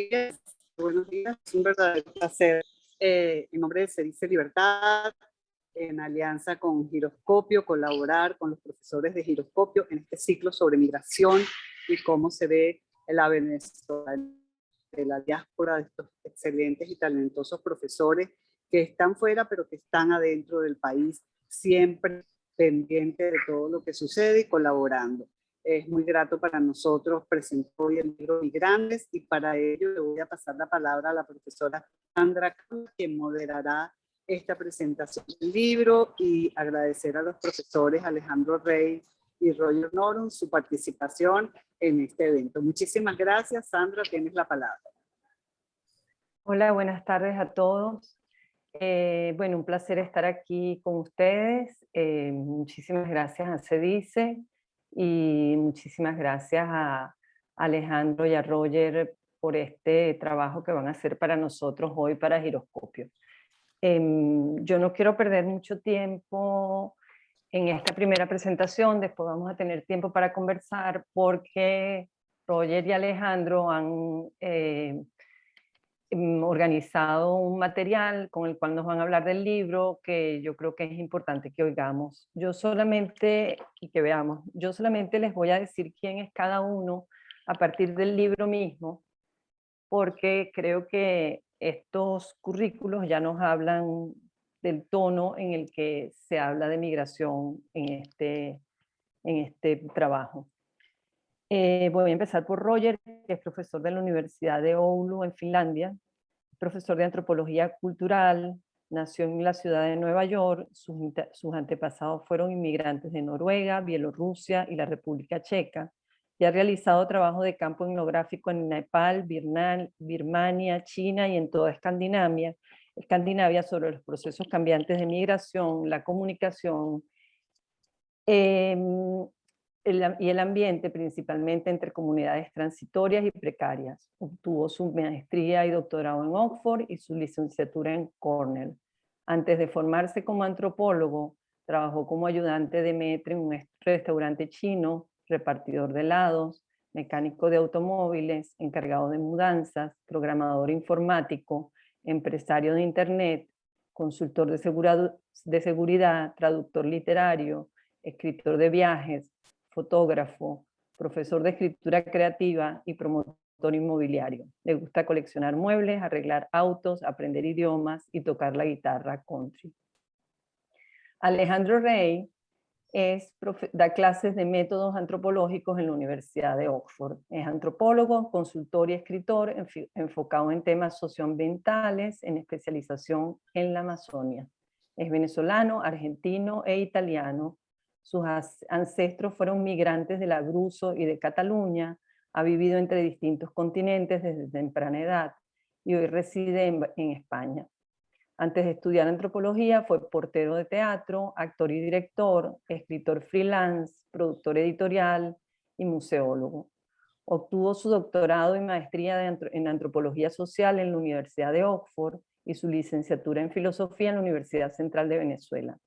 días. Buenos días. Es un verdadero placer, en nombre de Se Dice Libertad, en alianza con Giroscopio, colaborar con los profesores de Giroscopio en este ciclo sobre migración y cómo se ve la Venezuela, de la diáspora, de estos excelentes y talentosos profesores que están fuera, pero que están adentro del país, siempre pendientes de todo lo que sucede y colaborando. Es muy grato para nosotros presentar hoy el libro Migrantes, y para ello le voy a pasar la palabra a la profesora Sandra, quien moderará esta presentación del libro, y agradecer a los profesores Alejandro Rey y Roger Norum su participación en este evento. Muchísimas gracias. Sandra, tienes la palabra. Hola, buenas tardes a todos. Bueno, un placer estar aquí con ustedes. Muchísimas gracias a Se Dice y muchísimas gracias a Alejandro y a Roger por este trabajo que van a hacer para nosotros hoy para Giroscopio. Yo no quiero perder mucho tiempo en esta primera presentación, después vamos a tener tiempo para conversar porque Roger y Alejandro han organizado un material con el cual nos van a hablar del libro que yo creo que es importante que oigamos. Yo solamente, y que veamos, yo solamente les voy a decir quién es cada uno a partir del libro mismo, porque creo que estos currículos ya nos hablan del tono en el que se habla de migración en este trabajo. Voy a empezar por Roger, que es profesor de la Universidad de Oulu en Finlandia, profesor de antropología cultural, nació en la ciudad de Nueva York, sus antepasados fueron inmigrantes de Noruega, Bielorrusia y la República Checa, y ha realizado trabajo de campo etnográfico en Nepal, Birmania, China y en toda Escandinavia sobre los procesos cambiantes de migración, la comunicación, y el ambiente, principalmente entre comunidades transitorias y precarias. Obtuvo su maestría y doctorado en Oxford y su licenciatura en Cornell. Antes de formarse como antropólogo, trabajó como ayudante de maître en un restaurante chino, repartidor de helados, mecánico de automóviles, encargado de mudanzas, programador informático, empresario de internet, consultor de seguridad, traductor literario, escritor de viajes, fotógrafo, profesor de escritura creativa y promotor inmobiliario. Le gusta coleccionar muebles, arreglar autos, aprender idiomas y tocar la guitarra country. Alejandro Rey da clases de métodos antropológicos en la Universidad de Oxford. Es antropólogo, consultor y escritor enfocado en temas socioambientales, en especialización en la Amazonia. Es venezolano, argentino e italiano. Sus ancestros fueron migrantes del Abruzzo y de Cataluña, ha vivido entre distintos continentes desde temprana edad y hoy reside en España. Antes de estudiar antropología fue portero de teatro, actor y director, escritor freelance, productor editorial y museólogo. Obtuvo su doctorado y maestría en antropología social en la Universidad de Oxford y su licenciatura en filosofía en la Universidad Central de Venezuela.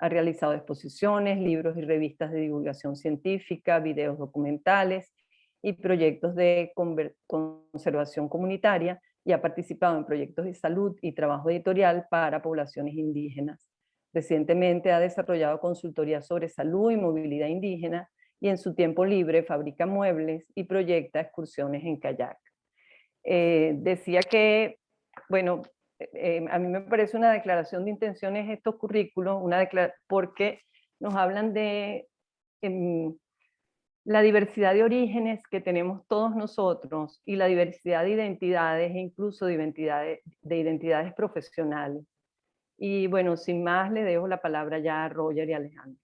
Ha realizado exposiciones, libros y revistas de divulgación científica, videos documentales y proyectos de conservación comunitaria, y ha participado en proyectos de salud y trabajo editorial para poblaciones indígenas. Recientemente ha desarrollado consultoría sobre salud y movilidad indígena, y en su tiempo libre fabrica muebles y proyecta excursiones en kayak. Decía que, bueno, a mí me parece una declaración de intenciones estos currículos, porque nos hablan de la diversidad de orígenes que tenemos todos nosotros y la diversidad de identidades e incluso de identidades profesionales. Y bueno, sin más, le dejo la palabra ya a Roger y Alejandro.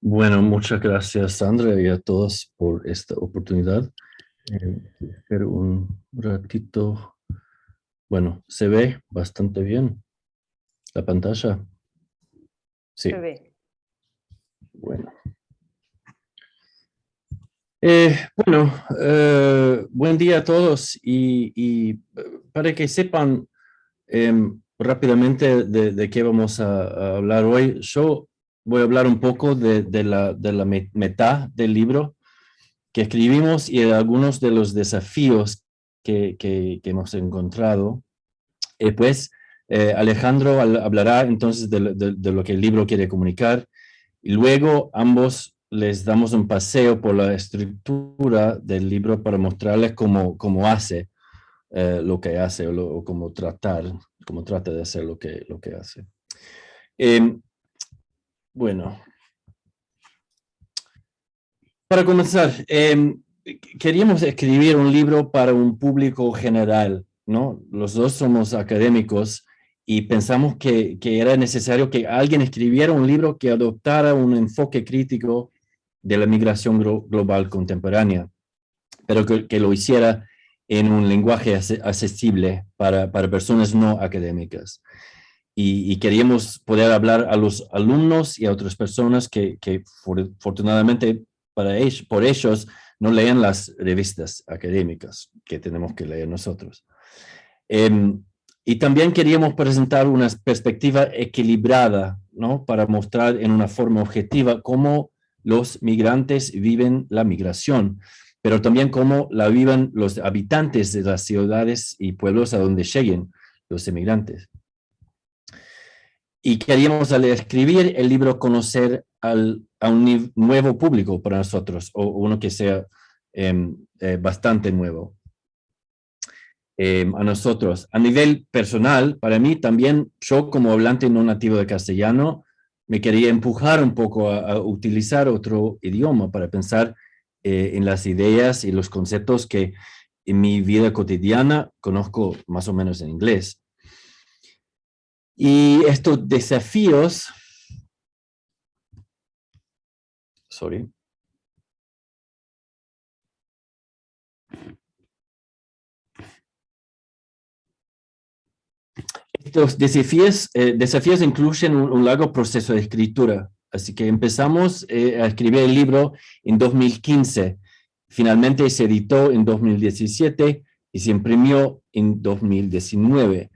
Bueno, muchas gracias, Sandra, y a todos por esta oportunidad. Espero un ratito. Bueno, se ve bastante bien la pantalla. Sí. Se ve. Bueno. Buen día a todos, y para que sepan rápidamente de qué vamos a hablar hoy, yo voy a hablar un poco de la meta del libro que escribimos y de algunos de los desafíos que hemos encontrado. Pues Alejandro hablará entonces de lo que el libro quiere comunicar, y luego ambos les damos un paseo por la estructura del libro para mostrarles cómo hace lo que hace, o cómo trata de hacer lo que hace. Bueno, para comenzar, queríamos escribir un libro para un público general, ¿no? Los dos somos académicos y pensamos que era necesario que alguien escribiera un libro que adoptara un enfoque crítico de la migración global contemporánea, pero que lo hiciera en un lenguaje accesible para personas no académicas. Y queríamos poder hablar a los alumnos y a otras personas que afortunadamente por ellos no leen las revistas académicas que tenemos que leer nosotros. Y también queríamos presentar una perspectiva equilibrada, ¿no? Para mostrar en una forma objetiva cómo los migrantes viven la migración, pero también cómo la viven los habitantes de las ciudades y pueblos a donde lleguen los emigrantes. Y queríamos, al escribir el libro, conocer a un nuevo público para nosotros, o uno que sea bastante nuevo a nosotros. A nivel personal, para mí también, yo como hablante no nativo de castellano, me quería empujar un poco a utilizar otro idioma para pensar en las ideas y los conceptos que en mi vida cotidiana conozco más o menos en inglés. Y estos desafíos, estos desafíos incluyen un largo proceso de escritura. Así que empezamos a escribir el libro en 2015. Finalmente se editó en 2017 y se imprimió en 2019.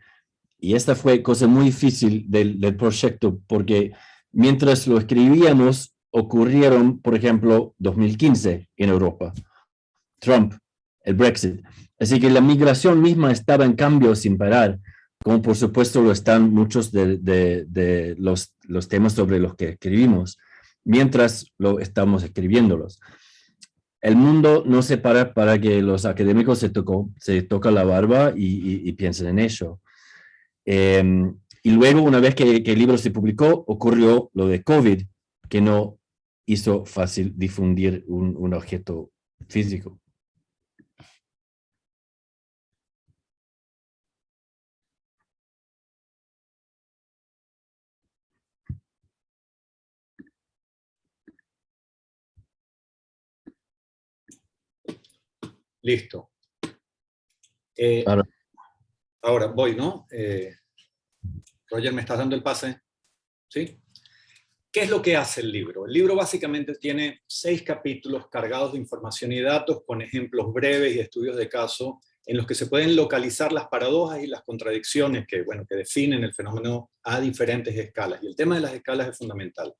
Y esta fue cosa muy difícil del proyecto, porque mientras lo escribíamos, ocurrieron, por ejemplo, 2015 en Europa, Trump, el Brexit. Así que la migración misma estaba en cambio sin parar, como por supuesto lo están muchos de los temas sobre los que escribimos, mientras lo estamos escribiéndolos. El mundo no se para para que los académicos se tocan la barba y piensen en ello. Y luego, una vez que el libro se publicó, ocurrió lo de COVID, que no hizo fácil difundir un objeto físico. Listo. Claro. Ahora voy, ¿no? Roger, ¿me estás dando el pase? ¿Sí? ¿Qué es lo que hace el libro? El libro básicamente tiene 6 capítulos cargados de información y datos con ejemplos breves y estudios de caso en los que se pueden localizar las paradojas y las contradicciones que definen el fenómeno a diferentes escalas. Y el tema de las escalas es fundamental.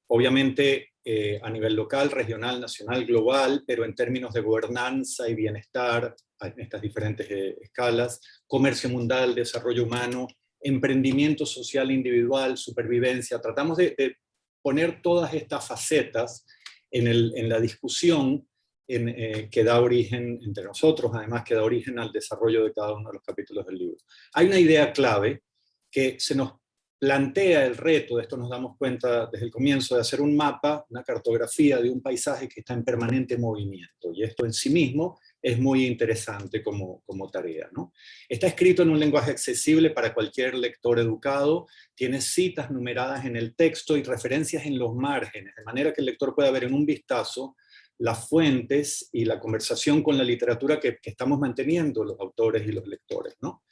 Obviamente a nivel local, regional, nacional, global, pero en términos de gobernanza y bienestar, en estas diferentes escalas, comercio mundial, desarrollo humano, emprendimiento social individual, supervivencia. Tratamos de poner todas estas facetas en la discusión que da origen entre nosotros, además que da origen al desarrollo de cada uno de los capítulos del libro. Hay una idea clave que se nos plantea el reto, de esto nos damos cuenta desde el comienzo, de hacer un mapa, una cartografía de un paisaje que está en permanente movimiento, y esto en sí mismo es muy interesante como tarea, ¿no? Está escrito en un lenguaje accesible para cualquier lector educado, tiene citas numeradas en el texto y referencias en los márgenes, de manera que el lector pueda ver en un vistazo las fuentes y la conversación con la literatura que estamos manteniendo los autores y los lectores, ¿no?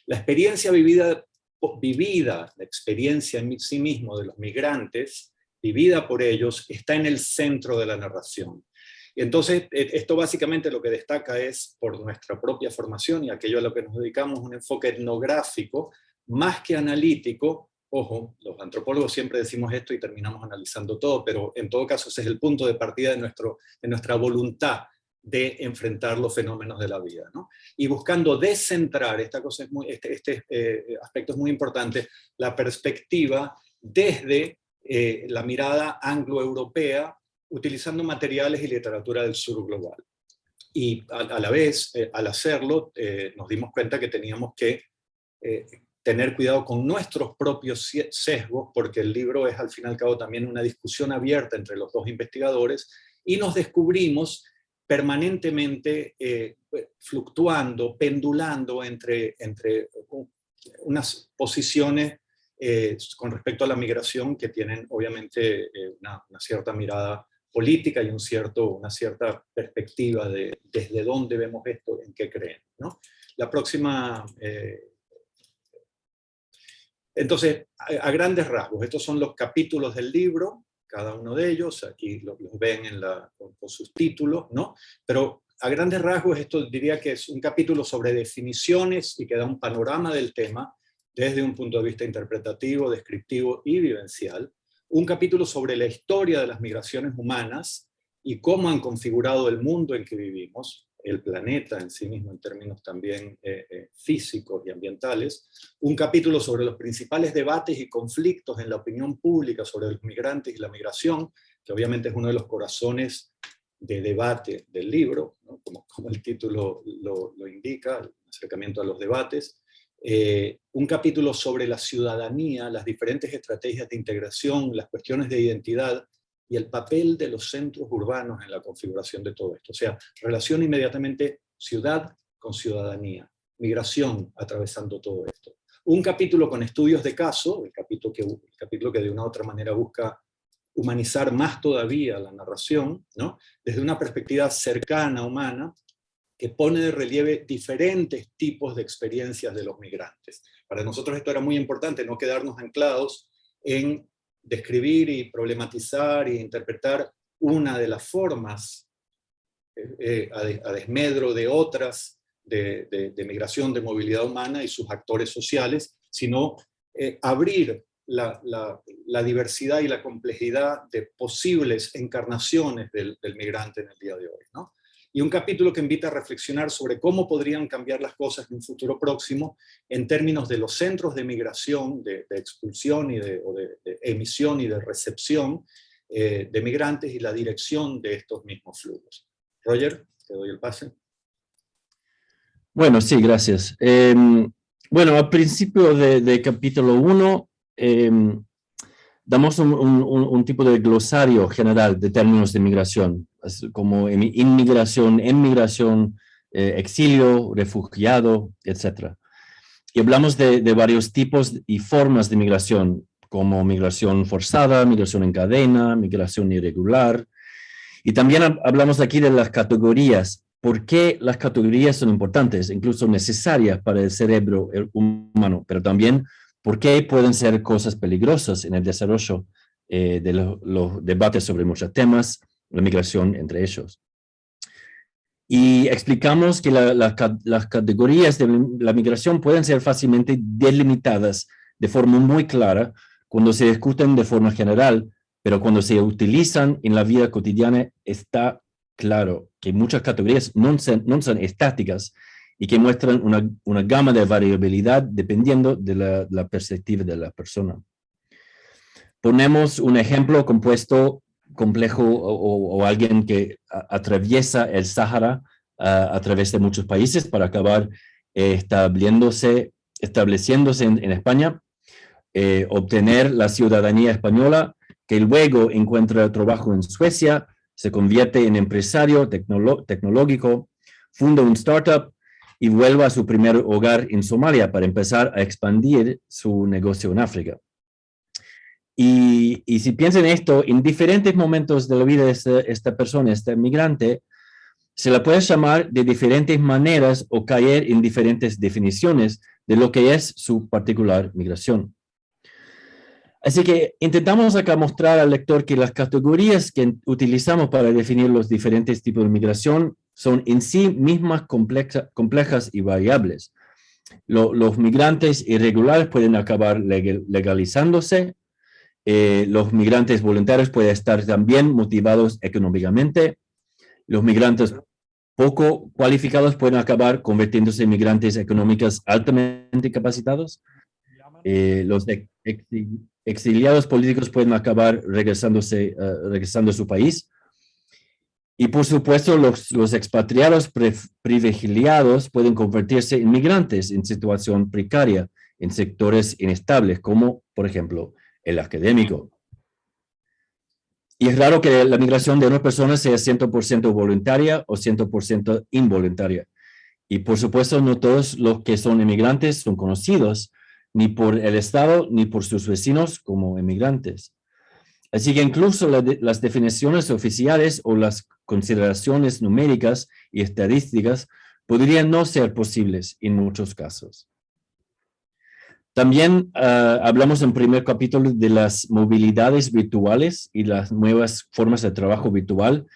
La experiencia vivida, la experiencia en sí mismo de los migrantes, vivida por ellos, está en el centro de la narración. Y entonces, esto básicamente lo que destaca es, por nuestra propia formación y aquello a lo que nos dedicamos, un enfoque etnográfico, más que analítico, Ojo, los antropólogos siempre decimos esto y terminamos analizando todo, pero en todo caso ese es el punto de partida de nuestra voluntad de enfrentar los fenómenos de la vida, ¿no? Y buscando descentrar, esta cosa es este aspecto es muy importante, la perspectiva desde la mirada anglo-europea, utilizando materiales y literatura del sur global. Y a la vez, al hacerlo, nos dimos cuenta que teníamos que tener cuidado con nuestros propios sesgos, porque el libro es al fin y al cabo también una discusión abierta entre los dos investigadores, y nos descubrimos permanentemente fluctuando, pendulando entre unas posiciones con respecto a la migración que tienen obviamente una cierta mirada política y una cierta perspectiva de desde dónde vemos esto, en qué creen, ¿no? La próxima... Entonces, a grandes rasgos, estos son los capítulos del libro, cada uno de ellos, aquí los ven con sus títulos, ¿no? Pero a grandes rasgos esto diría que es un capítulo sobre definiciones y que da un panorama del tema desde un punto de vista interpretativo, descriptivo y vivencial. Un capítulo sobre la historia de las migraciones humanas y cómo han configurado el mundo en que vivimos, el planeta en sí mismo en términos también físicos y ambientales. Un capítulo sobre los principales debates y conflictos en la opinión pública sobre los migrantes y la migración, que obviamente es uno de los corazones de debate del libro, ¿no? como el título lo indica, el acercamiento a los debates. Un capítulo sobre la ciudadanía, las diferentes estrategias de integración, las cuestiones de identidad y el papel de los centros urbanos en la configuración de todo esto. O sea, relaciona inmediatamente ciudad con ciudadanía, migración atravesando todo esto. Un capítulo con estudios de caso, el capítulo que de una u otra manera busca humanizar más todavía la narración, ¿no? Desde una perspectiva cercana, humana, que pone de relieve diferentes tipos de experiencias de los migrantes. Para nosotros esto era muy importante, no quedarnos anclados en describir y problematizar e interpretar una de las formas a desmedro de otras de migración, de movilidad humana y sus actores sociales, sino abrir la diversidad y la complejidad de posibles encarnaciones del migrante en el día de hoy, ¿no? Y un capítulo que invita a reflexionar sobre cómo podrían cambiar las cosas en un futuro próximo en términos de los centros de migración, de expulsión o de emisión y de recepción de migrantes y la dirección de estos mismos flujos. Roger, te doy el pase. Bueno, sí, gracias. Bueno, al principio de capítulo 1, damos un tipo de glosario general de términos de migración, como inmigración, emigración, exilio, refugiado, etc. Y hablamos de varios tipos y formas de migración, como migración forzada, migración en cadena, migración irregular. Y también hablamos aquí de las categorías. ¿Por qué las categorías son importantes, incluso necesarias para el cerebro humano? Pero también, ¿por qué pueden ser cosas peligrosas en el desarrollo de los debates sobre muchos temas, la migración entre ellos? Y explicamos que las categorías de la migración pueden ser fácilmente delimitadas de forma muy clara cuando se discuten de forma general, pero cuando se utilizan en la vida cotidiana está claro que muchas categorías no son estáticas y que muestran una gama de variabilidad dependiendo de la perspectiva de la persona. Ponemos un ejemplo complejo o alguien que atraviesa el Sahara a través de muchos países para acabar estableciéndose en España, obtener la ciudadanía española, que luego encuentra trabajo en Suecia, se convierte en empresario tecnológico, funda un startup y vuelve a su primer hogar en Somalia para empezar a expandir su negocio en África. Y si piensan esto, en diferentes momentos de la vida de esta persona, este migrante, se la puede llamar de diferentes maneras o caer en diferentes definiciones de lo que es su particular migración. Así que intentamos acá mostrar al lector que las categorías que utilizamos para definir los diferentes tipos de migración son en sí mismas complejas y variables. Los migrantes irregulares pueden acabar legalizándose. Los migrantes voluntarios pueden estar también motivados económicamente. Los migrantes poco cualificados pueden acabar convirtiéndose en migrantes económicos altamente capacitados. Los exiliados políticos pueden acabar regresando a su país. Y por supuesto, los expatriados privilegiados pueden convertirse en migrantes en situación precaria, en sectores inestables, como por ejemplo el académico. Y es raro que la migración de una persona sea 100% voluntaria o 100% involuntaria. Y por supuesto, no todos los que son inmigrantes son conocidos, ni por el Estado, ni por sus vecinos como inmigrantes. Así que incluso las definiciones oficiales o las consideraciones numéricas y estadísticas podrían no ser posibles en muchos casos. También hablamos en el primer capítulo de las movilidades virtuales y las nuevas formas de trabajo virtual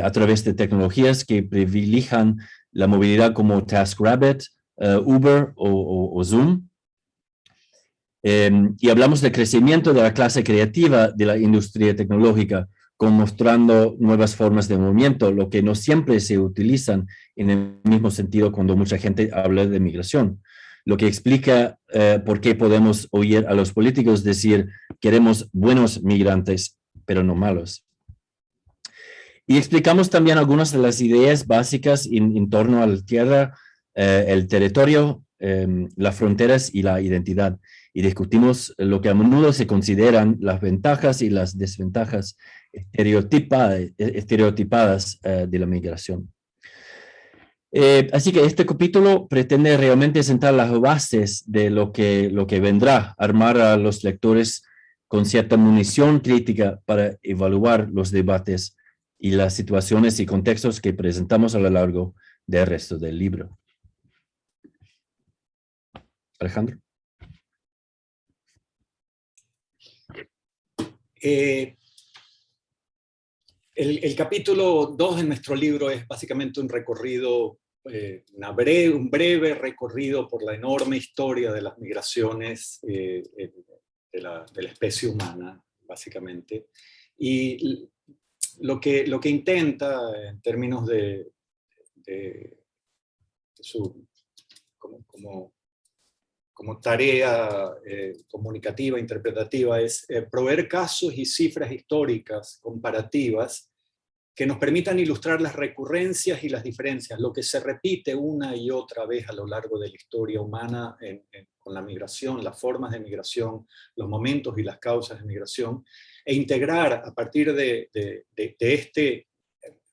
a través de tecnologías que privilegian la movilidad como TaskRabbit, Uber o Zoom. Y hablamos del crecimiento de la clase creativa de la industria tecnológica, mostrando nuevas formas de movimiento, lo que no siempre se utilizan en el mismo sentido cuando mucha gente habla de migración. Lo que explica por qué podemos oír a los políticos decir queremos buenos migrantes, pero no malos. Y explicamos también algunas de las ideas básicas en torno a la tierra, el territorio, las fronteras y la identidad. Y discutimos lo que a menudo se consideran las ventajas y las desventajas estereotipadas de la migración. Así que este capítulo pretende realmente sentar las bases de lo que vendrá, armar a los lectores con cierta munición crítica para evaluar los debates y las situaciones y contextos que presentamos a lo largo del resto del libro. Alejandro. El capítulo 2 de nuestro libro es básicamente un recorrido, un breve recorrido por la enorme historia de las migraciones de la especie humana, básicamente. Y lo que intenta en términos de su como tarea comunicativa, interpretativa, es proveer casos y cifras históricas comparativas que nos permitan ilustrar las recurrencias y las diferencias, lo que se repite una y otra vez a lo largo de la historia humana con la migración, las formas de migración, los momentos y las causas de migración, e integrar a partir de este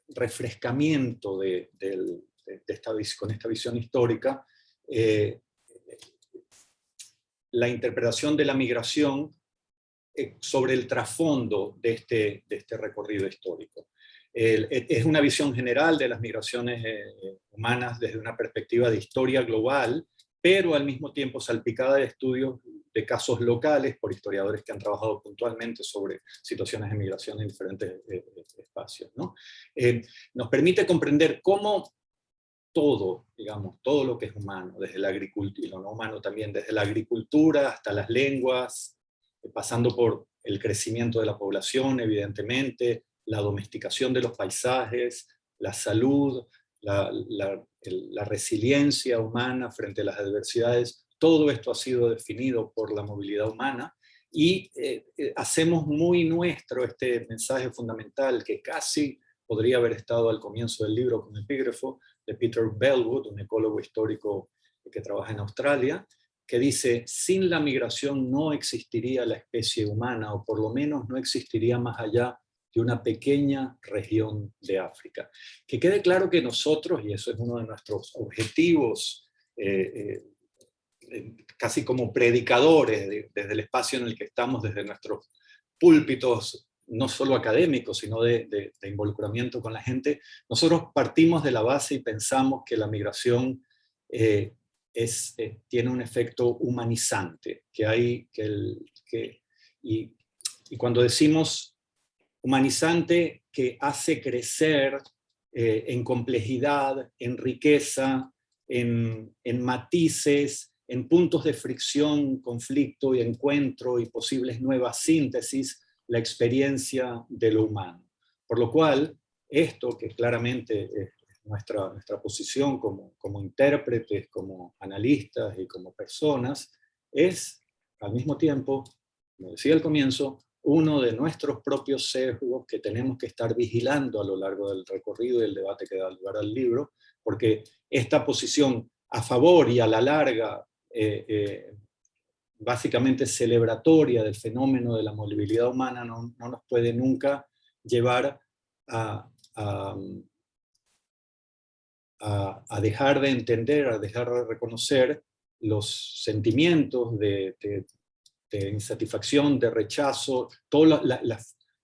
refrescamiento con esta visión histórica, la interpretación de la migración sobre el trasfondo de este recorrido histórico. Es una visión general de las migraciones humanas desde una perspectiva de historia global, pero al mismo tiempo salpicada de estudios de casos locales por historiadores que han trabajado puntualmente sobre situaciones de migración en diferentes espacios, ¿no? Nos permite comprender cómo todo, digamos, todo lo que es humano, desde la agricultura, y lo no humano también, desde la agricultura hasta las lenguas, pasando por el crecimiento de la población, evidentemente, la domesticación de los paisajes, la salud, la resiliencia humana frente a las adversidades, todo esto ha sido definido por la movilidad humana, y hacemos muy nuestro este mensaje fundamental que casi podría haber estado al comienzo del libro con epígrafo de Peter Bellwood, un ecólogo histórico que trabaja en Australia, que dice: sin la migración no existiría la especie humana, o por lo menos no existiría más allá de una pequeña región de África. Que quede claro que nosotros, y eso es uno de nuestros objetivos, casi como predicadores desde el espacio en el que estamos, desde nuestros púlpitos, no solo académicos, sino de involucramiento con la gente, nosotros partimos de la base y pensamos que la migración tiene un efecto humanizante, y cuando decimos humanizante, que hace crecer en complejidad, en riqueza, en matices, en puntos de fricción, conflicto y encuentro y posibles nuevas síntesis, la experiencia de lo humano. Por lo cual, esto que claramente es nuestra posición como intérpretes, como analistas y como personas, es al mismo tiempo, como decía al comienzo, uno de nuestros propios sesgos que tenemos que estar vigilando a lo largo del recorrido y el debate que da lugar al libro, porque esta posición a favor y a la larga, básicamente celebratoria del fenómeno de la movilidad humana, no nos puede nunca llevar a dejar de entender, a dejar de reconocer los sentimientos de insatisfacción, de rechazo, todas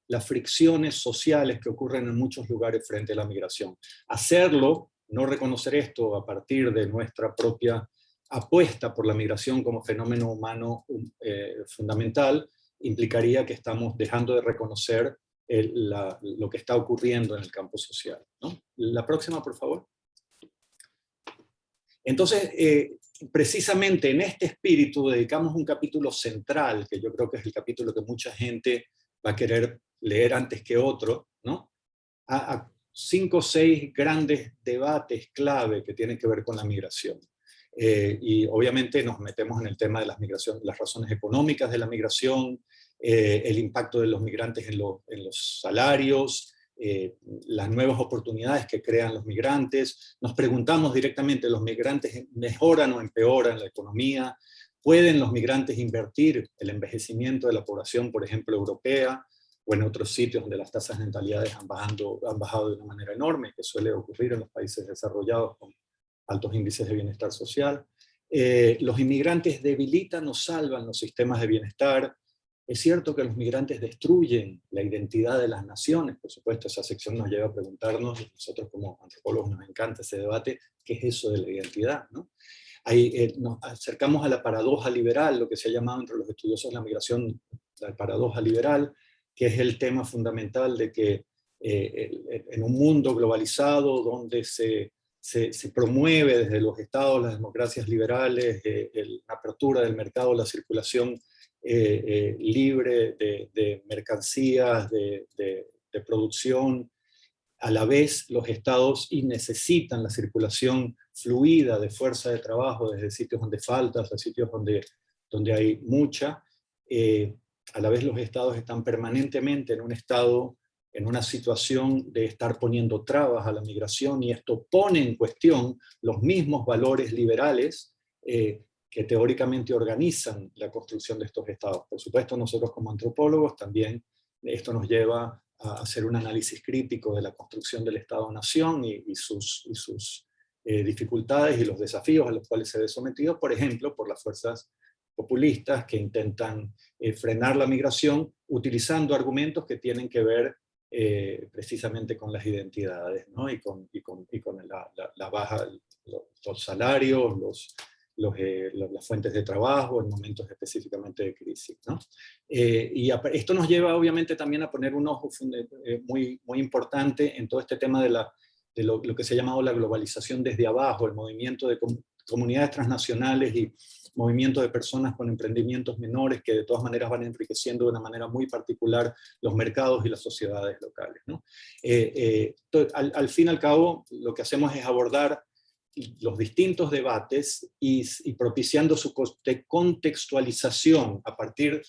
las fricciones sociales que ocurren en muchos lugares frente a la migración. Hacerlo, no reconocer esto a partir de nuestra propia apuesta por la migración como fenómeno humano fundamental, implicaría que estamos dejando de reconocer lo que está ocurriendo en el campo social, ¿no? La próxima, por favor. Entonces, precisamente en este espíritu dedicamos un capítulo central, que yo creo que es el capítulo que mucha gente va a querer leer antes que otro, ¿no? A 5 o 6 grandes debates clave que tienen que ver con la migración. Y obviamente nos metemos en el tema de las migraciones, las razones económicas de la migración, el impacto de los migrantes en los salarios, las nuevas oportunidades que crean los migrantes. Nos preguntamos directamente, ¿los migrantes mejoran o empeoran la economía? ¿Pueden los migrantes invertir el envejecimiento de la población, por ejemplo, europea, o en otros sitios donde las tasas de natalidades han bajado de una manera enorme, que suele ocurrir en los países desarrollados con altos índices de bienestar social? Los inmigrantes debilitan o salvan los sistemas de bienestar. Es cierto que los migrantes destruyen la identidad de las naciones. Por supuesto, esa sección nos lleva a preguntarnos, y nosotros como antropólogos nos encanta ese debate, ¿qué es eso de la identidad, ¿no? Ahí nos acercamos a la paradoja liberal, lo que se ha llamado entre los estudiosos de la migración la paradoja liberal, que es el tema fundamental de que en un mundo globalizado donde se promueve desde los estados, las democracias liberales, la apertura del mercado, la circulación libre de mercancías, de producción. A la vez, los estados necesitan la circulación fluida de fuerza de trabajo desde sitios donde falta, hasta sitios donde hay mucha. A la vez, los estados están permanentemente en una situación de estar poniendo trabas a la migración, y esto pone en cuestión los mismos valores liberales que teóricamente organizan la construcción de estos estados. Por supuesto, nosotros como antropólogos también esto nos lleva a hacer un análisis crítico de la construcción del Estado-Nación y sus dificultades y los desafíos a los cuales se ve sometido, por ejemplo, por las fuerzas populistas que intentan frenar la migración utilizando argumentos que tienen que ver precisamente con las identidades, ¿no? y con la baja, los salarios, las fuentes de trabajo en momentos específicamente de crisis, ¿no? Y esto nos lleva obviamente también a poner un ojo muy, muy importante en todo este tema de lo que se ha llamado la globalización desde abajo, el movimiento de comunidades transnacionales y movimiento de personas con emprendimientos menores que de todas maneras van enriqueciendo de una manera muy particular los mercados y las sociedades locales, ¿no? Al fin y al cabo, lo que hacemos es abordar los distintos debates y propiciando su contextualización a partir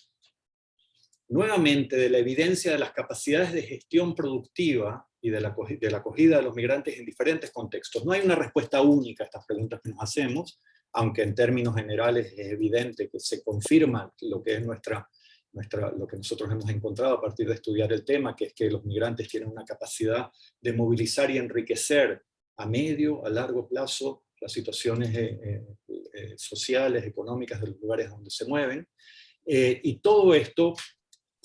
nuevamente de la evidencia de las capacidades de gestión productiva y de la acogida de los migrantes en diferentes contextos. No hay una respuesta única a estas preguntas que nos hacemos, aunque en términos generales es evidente que se confirma lo que es lo que nosotros hemos encontrado a partir de estudiar el tema, que es que los migrantes tienen una capacidad de movilizar y enriquecer a medio, a largo plazo, las situaciones sociales, económicas de los lugares donde se mueven. Y todo esto,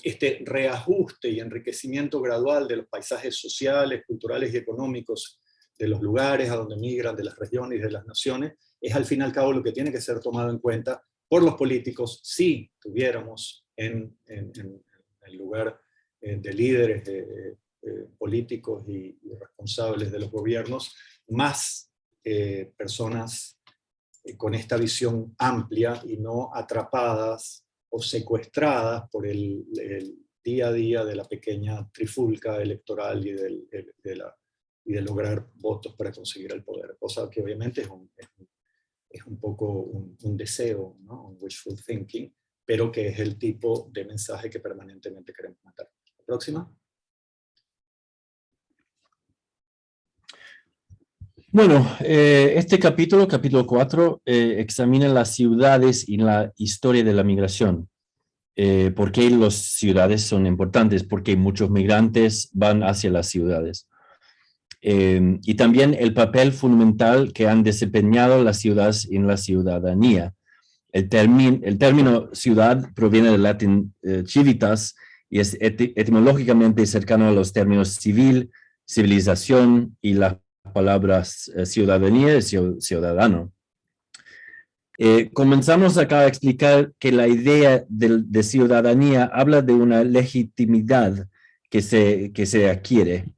este reajuste y enriquecimiento gradual de los paisajes sociales, culturales y económicos de los lugares a donde migran, de las regiones y de las naciones, es al fin y al cabo lo que tiene que ser tomado en cuenta por los políticos si tuviéramos en el lugar de líderes políticos y responsables de los gobiernos más personas con esta visión amplia y no atrapadas o secuestradas por el día a día de la pequeña trifulca electoral y de lograr votos para conseguir el poder, cosa que obviamente es un poco un deseo, ¿no? Un wishful thinking, pero que es el tipo de mensaje que permanentemente queremos mandar. Próxima. Bueno, este capítulo 4, examina las ciudades y la historia de la migración. ¿Por qué las ciudades son importantes? Porque muchos migrantes van hacia las ciudades. Y también el papel fundamental que han desempeñado las ciudades en la ciudadanía. El término ciudad proviene del latín civitas y es etimológicamente cercano a los términos civil, civilización y las palabras ciudadanía y ciudadano. Comenzamos acá a explicar que la idea de ciudadanía habla de una legitimidad que se adquiere,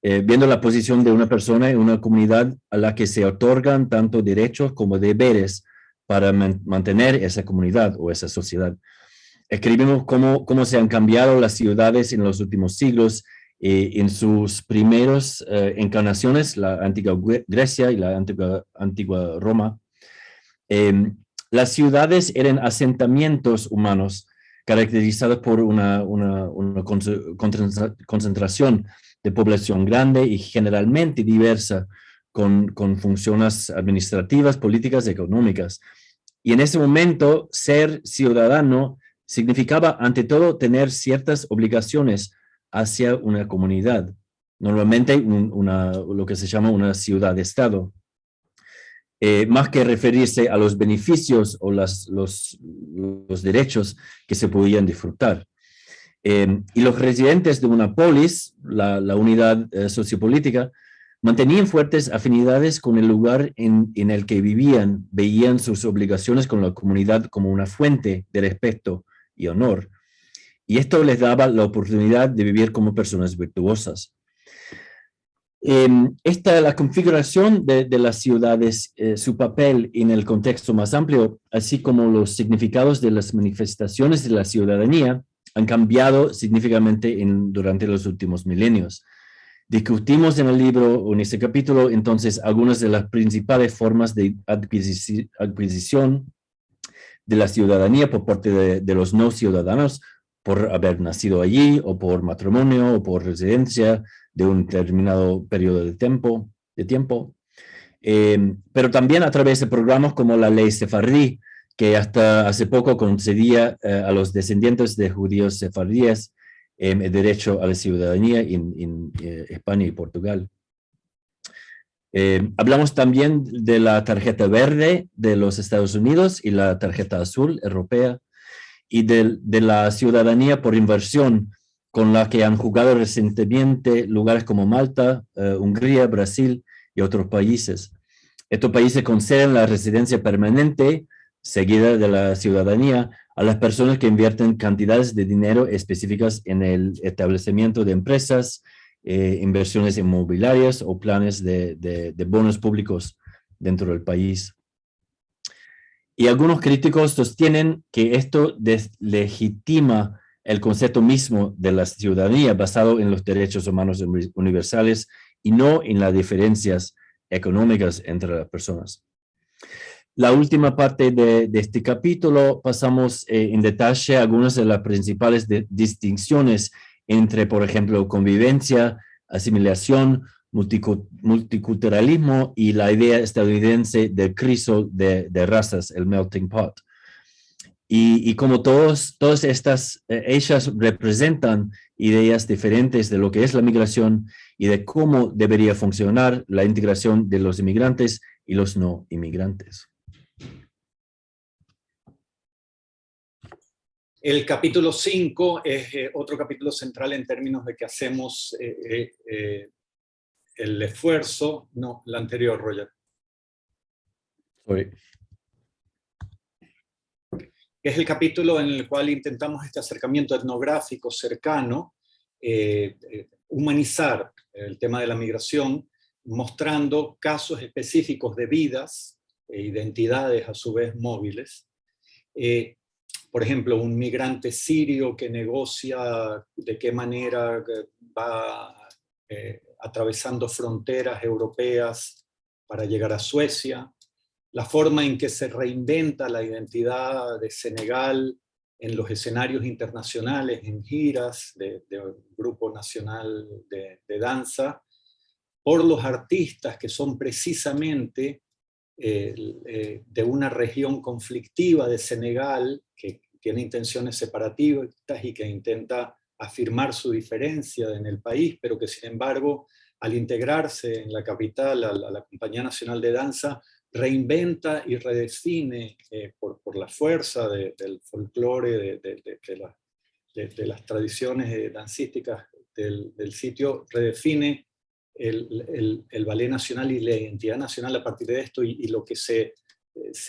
viendo la posición de una persona en una comunidad a la que se otorgan tanto derechos como deberes para mantener esa comunidad o esa sociedad. Escribimos cómo se han cambiado las ciudades en los últimos siglos. En sus primeras encarnaciones, la antigua Grecia y la antigua Roma, las ciudades eran asentamientos humanos caracterizados por una concentración de población grande y generalmente diversa, con funciones administrativas, políticas y económicas. Y en ese momento, ser ciudadano significaba, ante todo, tener ciertas obligaciones hacia una comunidad, normalmente lo que se llama una ciudad-estado. Más que referirse a los beneficios o los derechos que se podían disfrutar. Y los residentes de una polis, la unidad sociopolítica, mantenían fuertes afinidades con el lugar en el que vivían, veían sus obligaciones con la comunidad como una fuente de respeto y honor. Y esto les daba la oportunidad de vivir como personas virtuosas. La configuración de las ciudades, su papel en el contexto más amplio, así como los significados de las manifestaciones de la ciudadanía, han cambiado significativamente durante los últimos milenios. Discutimos en el libro, o en este capítulo, entonces, algunas de las principales formas de adquisición de la ciudadanía por parte de los no ciudadanos, por haber nacido allí, o por matrimonio, o por residencia de un determinado periodo de tiempo, pero también a través de programas como la ley sefardí, que hasta hace poco concedía a los descendientes de judíos sefardíes el derecho a la ciudadanía en España y Portugal. Hablamos también de la tarjeta verde de los Estados Unidos y la tarjeta azul europea, y de la ciudadanía por inversión, con la que han jugado recientemente lugares como Malta, Hungría, Brasil y otros países. Estos países conceden la residencia permanente, seguida de la ciudadanía, a las personas que invierten cantidades de dinero específicas en el establecimiento de empresas, inversiones inmobiliarias o planes de bonos públicos dentro del país. Y algunos críticos sostienen que esto deslegitima el concepto mismo de la ciudadanía basado en los derechos humanos universales y no en las diferencias económicas entre las personas. La última parte de este capítulo pasamos en detalle algunas de las principales distinciones entre, por ejemplo, convivencia, asimilación, multiculturalismo y la idea estadounidense del crisol de razas, el melting pot. Y como todas estas, ellas representan ideas diferentes de lo que es la migración y de cómo debería funcionar la integración de los inmigrantes y los no inmigrantes. El capítulo 5 es otro capítulo central en términos de que hacemos el esfuerzo. No, la anterior, Roger. Sorry. Es el capítulo en el cual intentamos este acercamiento etnográfico cercano, humanizar el tema de la migración mostrando casos específicos de vidas e identidades a su vez móviles. Por ejemplo, un migrante sirio que negocia de qué manera va atravesando fronteras europeas para llegar a Suecia, la forma en que se reinventa la identidad de Senegal en los escenarios internacionales, en giras de Grupo Nacional de Danza, por los artistas que son precisamente de una región conflictiva de Senegal, que tiene intenciones separatistas y que intenta afirmar su diferencia en el país, pero que sin embargo, al integrarse en la capital, a la Compañía Nacional de Danza, reinventa y redefine por la fuerza del folclore, de las tradiciones dancísticas del sitio, redefine el ballet nacional y la identidad nacional a partir de esto, y lo que se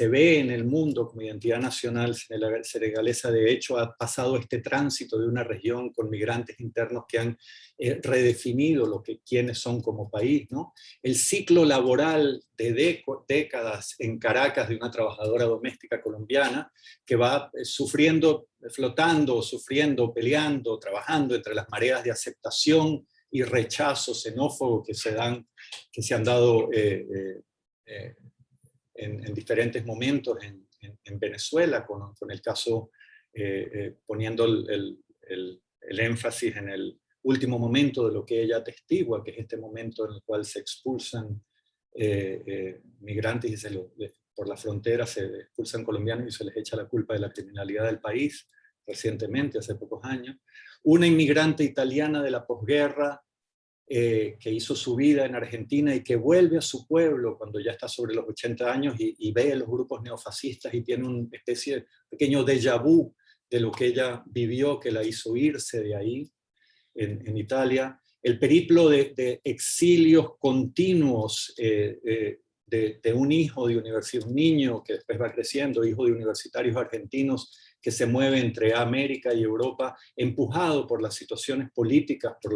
ve en el mundo como identidad nacional senegalesa, de hecho, ha pasado este tránsito de una región con migrantes internos que han redefinido quiénes son como país, ¿no? El ciclo laboral de décadas en Caracas de una trabajadora doméstica colombiana que va sufriendo, flotando, sufriendo, peleando, trabajando entre las mareas de aceptación y rechazo xenófobo que se han dado en diferentes momentos en Venezuela, con el caso, poniendo el énfasis en el último momento de lo que ella atestigua, que es este momento en el cual se expulsan migrantes y por la frontera se expulsan colombianos y se les echa la culpa de la criminalidad del país, recientemente, hace pocos años. Una inmigrante italiana de la posguerra, que hizo su vida en Argentina y que vuelve a su pueblo cuando ya está sobre los 80 años y ve los grupos neofascistas y tiene una especie de pequeño déjà vu de lo que ella vivió, que la hizo irse de ahí, en Italia. El periplo de exilios continuos de un hijo de universidad, un niño que después va creciendo, hijo de universitarios argentinos, que se mueve entre América y Europa, empujado por las situaciones políticas, por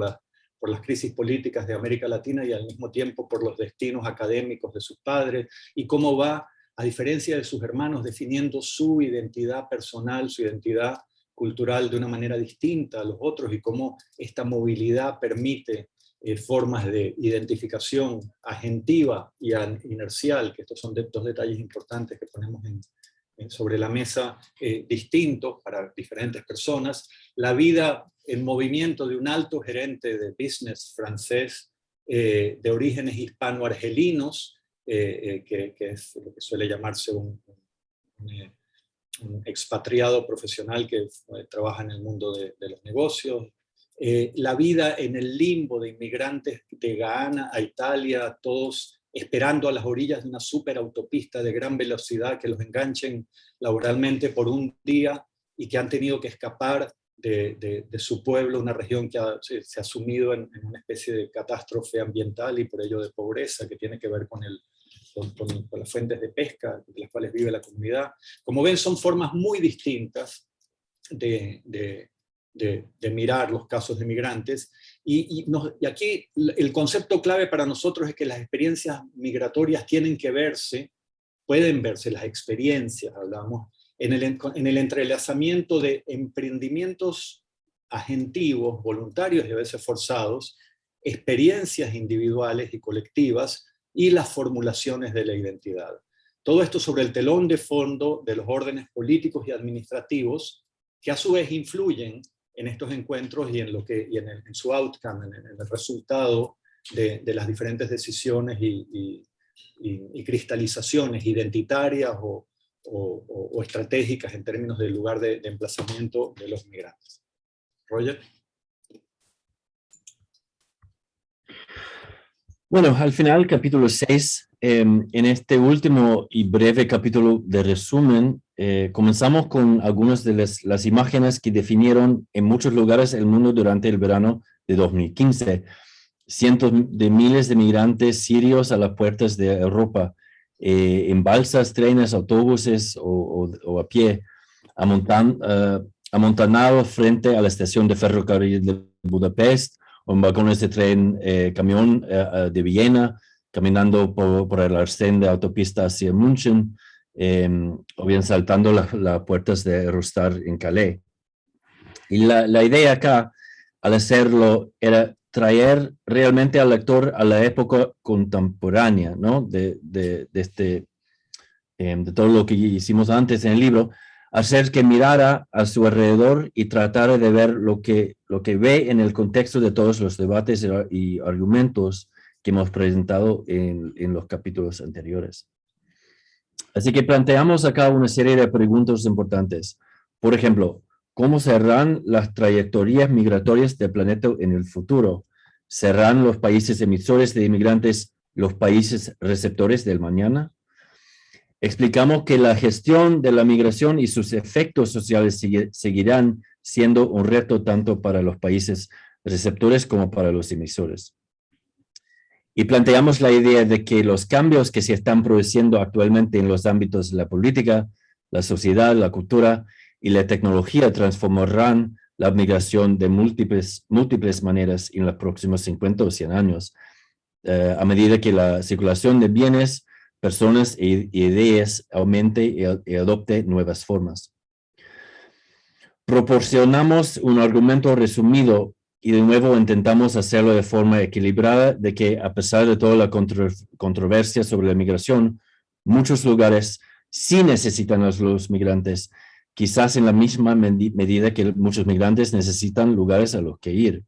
las crisis políticas de América Latina y al mismo tiempo por los destinos académicos de sus padres, y cómo va, a diferencia de sus hermanos, definiendo su identidad personal, su identidad cultural de una manera distinta a los otros, y cómo esta movilidad permite formas de identificación agentiva y inercial, que estos son dos detalles importantes que ponemos sobre la mesa, distintos para diferentes personas. La vida en movimiento de un alto gerente de business francés de orígenes hispano-argelinos, que es lo que suele llamarse un expatriado profesional que trabaja en el mundo de los negocios. La vida en el limbo de inmigrantes de Ghana a Italia, todos esperando a las orillas de una superautopista de gran velocidad que los enganchen laboralmente por un día, y que han tenido que escapar de su pueblo, una región que se ha sumido en una especie de catástrofe ambiental y por ello de pobreza, que tiene que ver con las fuentes de pesca de las cuales vive la comunidad. Como ven, son formas muy distintas de mirar los casos de migrantes, y aquí el concepto clave para nosotros es que las experiencias migratorias pueden verse las experiencias, hablamos, en el entrelazamiento de emprendimientos agentivos, voluntarios y a veces forzados, experiencias individuales y colectivas, y las formulaciones de la identidad. Todo esto sobre el telón de fondo de los órdenes políticos y administrativos, que a su vez influyen en estos encuentros y en su outcome, en el resultado de las diferentes decisiones y cristalizaciones identitarias o estratégicas en términos del lugar de emplazamiento de los migrantes. Roger. Bueno, al final, capítulo 6, en este último y breve capítulo de resumen, comenzamos con algunas de las imágenes que definieron en muchos lugares el mundo durante el verano de 2015. Cientos de miles de migrantes sirios a las puertas de Europa, en balsas, trenes, autobuses o a pie, amontanados frente a la estación de ferrocarril de Budapest, o en vagones de tren, camión de Viena, caminando por el arcén de autopista hacia München, o bien saltando las puertas de Eurostar en Calais. Y la idea acá, al hacerlo, era traer realmente al lector a la época contemporánea, ¿no? De todo lo que hicimos antes en el libro, hacer que mirara a su alrededor y tratara de ver lo que ve en el contexto de todos los debates y argumentos que hemos presentado en los capítulos anteriores. Así que planteamos acá una serie de preguntas importantes. Por ejemplo, ¿cómo serán las trayectorias migratorias del planeta en el futuro? ¿Serán los países emisores de inmigrantes los países receptores del mañana? Explicamos que la gestión de la migración y sus efectos sociales seguirán siendo un reto tanto para los países receptores como para los emisores. Y planteamos la idea de que los cambios que se están produciendo actualmente en los ámbitos de la política, la sociedad, la cultura y la tecnología transformarán la migración de múltiples maneras en los próximos 50 o 100 años, a medida que la circulación de bienes, personas e ideas aumente y adopte nuevas formas. Proporcionamos un argumento resumido y de nuevo intentamos hacerlo de forma equilibrada, de que a pesar de toda la controversia sobre la migración, muchos lugares sí necesitan a los migrantes, quizás en la misma medida que muchos migrantes necesitan lugares a los que ir.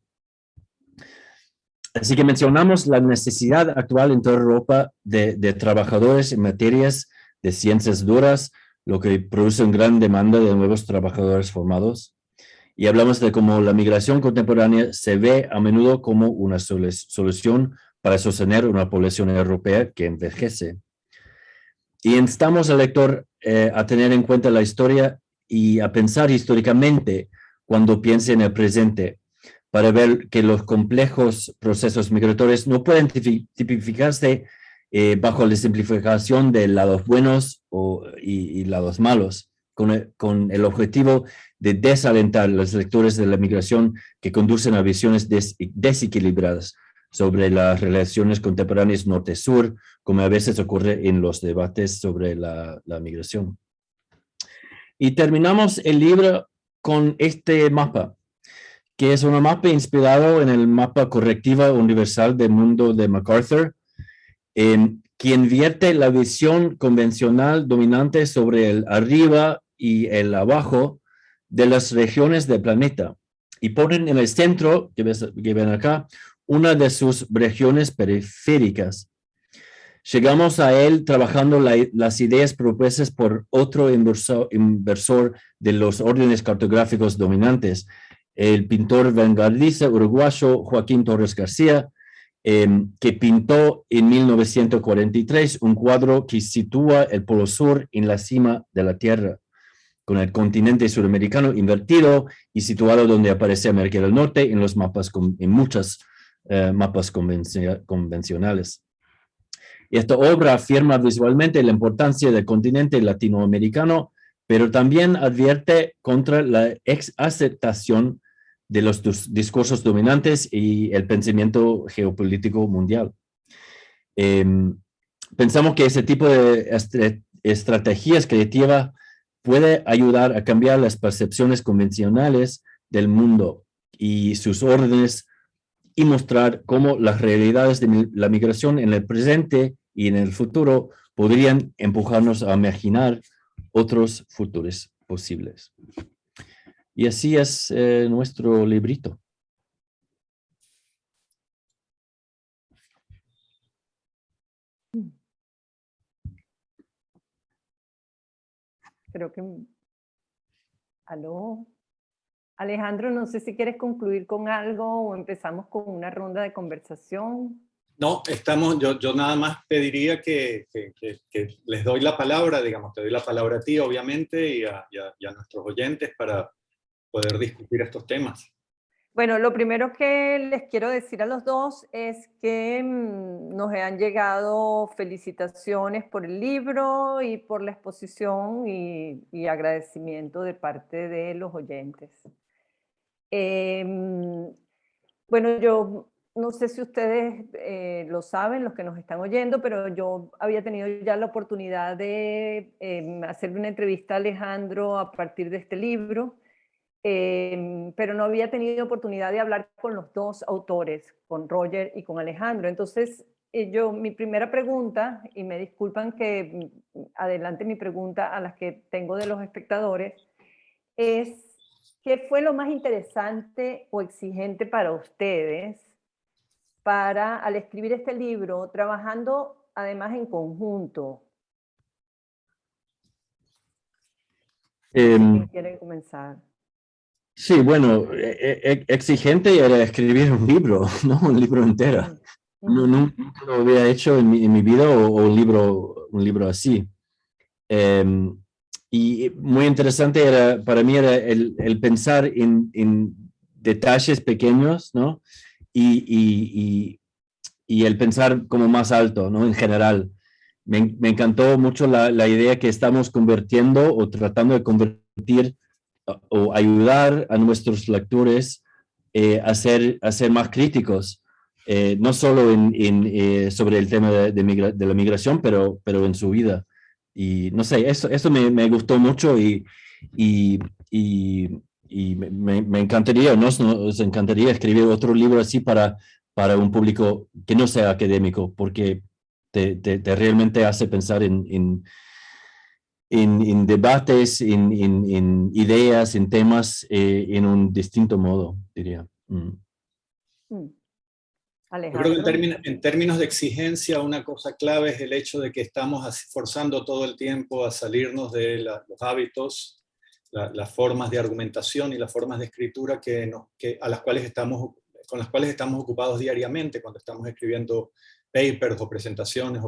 Así que mencionamos la necesidad actual en toda Europa de trabajadores en materias de ciencias duras, lo que produce una gran demanda de nuevos trabajadores formados. Y hablamos de cómo la migración contemporánea se ve a menudo como una solución para sostener una población europea que envejece. Y instamos al lector a tener en cuenta la historia y a pensar históricamente cuando piense en el presente, para ver que los complejos procesos migratorios no pueden tipificarse bajo la simplificación de lados buenos y lados malos, con el objetivo de desalentar los lectores de la migración que conducen a visiones desequilibradas sobre las relaciones contemporáneas norte-sur, como a veces ocurre en los debates sobre la migración. Y terminamos el libro con este mapa, que es un mapa inspirado en el mapa correctiva universal del mundo de MacArthur, que invierte la visión convencional dominante sobre el arriba y el abajo de las regiones del planeta y ponen en el centro, que ven acá, una de sus regiones periféricas. Llegamos a él trabajando las ideas propuestas por otro inversor de los órdenes cartográficos dominantes, el pintor vanguardista uruguayo Joaquín Torres García, que pintó en 1943 un cuadro que sitúa el Polo Sur en la cima de la Tierra, con el continente sudamericano invertido y situado donde aparece América del Norte en los mapas, en muchos mapas convencionales. Esta obra afirma visualmente la importancia del continente latinoamericano, pero también advierte contra la aceptación de los discursos dominantes y el pensamiento geopolítico mundial. Pensamos que ese tipo de estrategias creativas puede ayudar a cambiar las percepciones convencionales del mundo y sus órdenes y mostrar cómo las realidades de la migración en el presente y en el futuro podrían empujarnos a imaginar otros futuros posibles. Y así es nuestro librito. Creo que... ¿Aló? Alejandro, no sé si quieres concluir con algo o empezamos con una ronda de conversación. No, yo nada más pediría que les doy la palabra, digamos, te doy la palabra a ti, obviamente, y a nuestros oyentes para poder discutir estos temas. Bueno, lo primero que les quiero decir a los dos es que nos han llegado felicitaciones por el libro y por la exposición y agradecimiento de parte de los oyentes. Bueno, yo no sé si ustedes lo saben, los que nos están oyendo, pero yo había tenido ya la oportunidad de hacerle una entrevista a Alejandro a partir de este libro, pero no había tenido oportunidad de hablar con los dos autores, con Roger y con Alejandro. Entonces, mi primera pregunta, y me disculpan que adelante mi pregunta a las que tengo de los espectadores, es ¿qué fue lo más interesante o exigente para ustedes al escribir este libro, trabajando además en conjunto? ¿Quién quiere comenzar? Sí, bueno, exigente era escribir un libro, ¿no? Un libro entero. Nunca lo había hecho en mi vida o un libro así. Y muy interesante para mí era el pensar en detalles pequeños, ¿no? Y el pensar como más alto, ¿no? En general. Me encantó mucho la idea que estamos convirtiendo o tratando de convertir o ayudar a nuestros lectores a ser más críticos, no solo sobre el tema de la migración, pero en su vida. Y no sé, eso me gustó mucho y me encantaría, nos encantaría escribir otro libro así para un público que no sea académico, porque te realmente hace pensar en debates, en ideas, en temas, en un distinto modo, diría. Yo creo Alejandro. que en términos de exigencia, una cosa clave es el hecho de que estamos forzando todo el tiempo a salirnos de los hábitos, las formas de argumentación y las formas de escritura con las cuales estamos ocupados diariamente cuando estamos escribiendo papers o presentaciones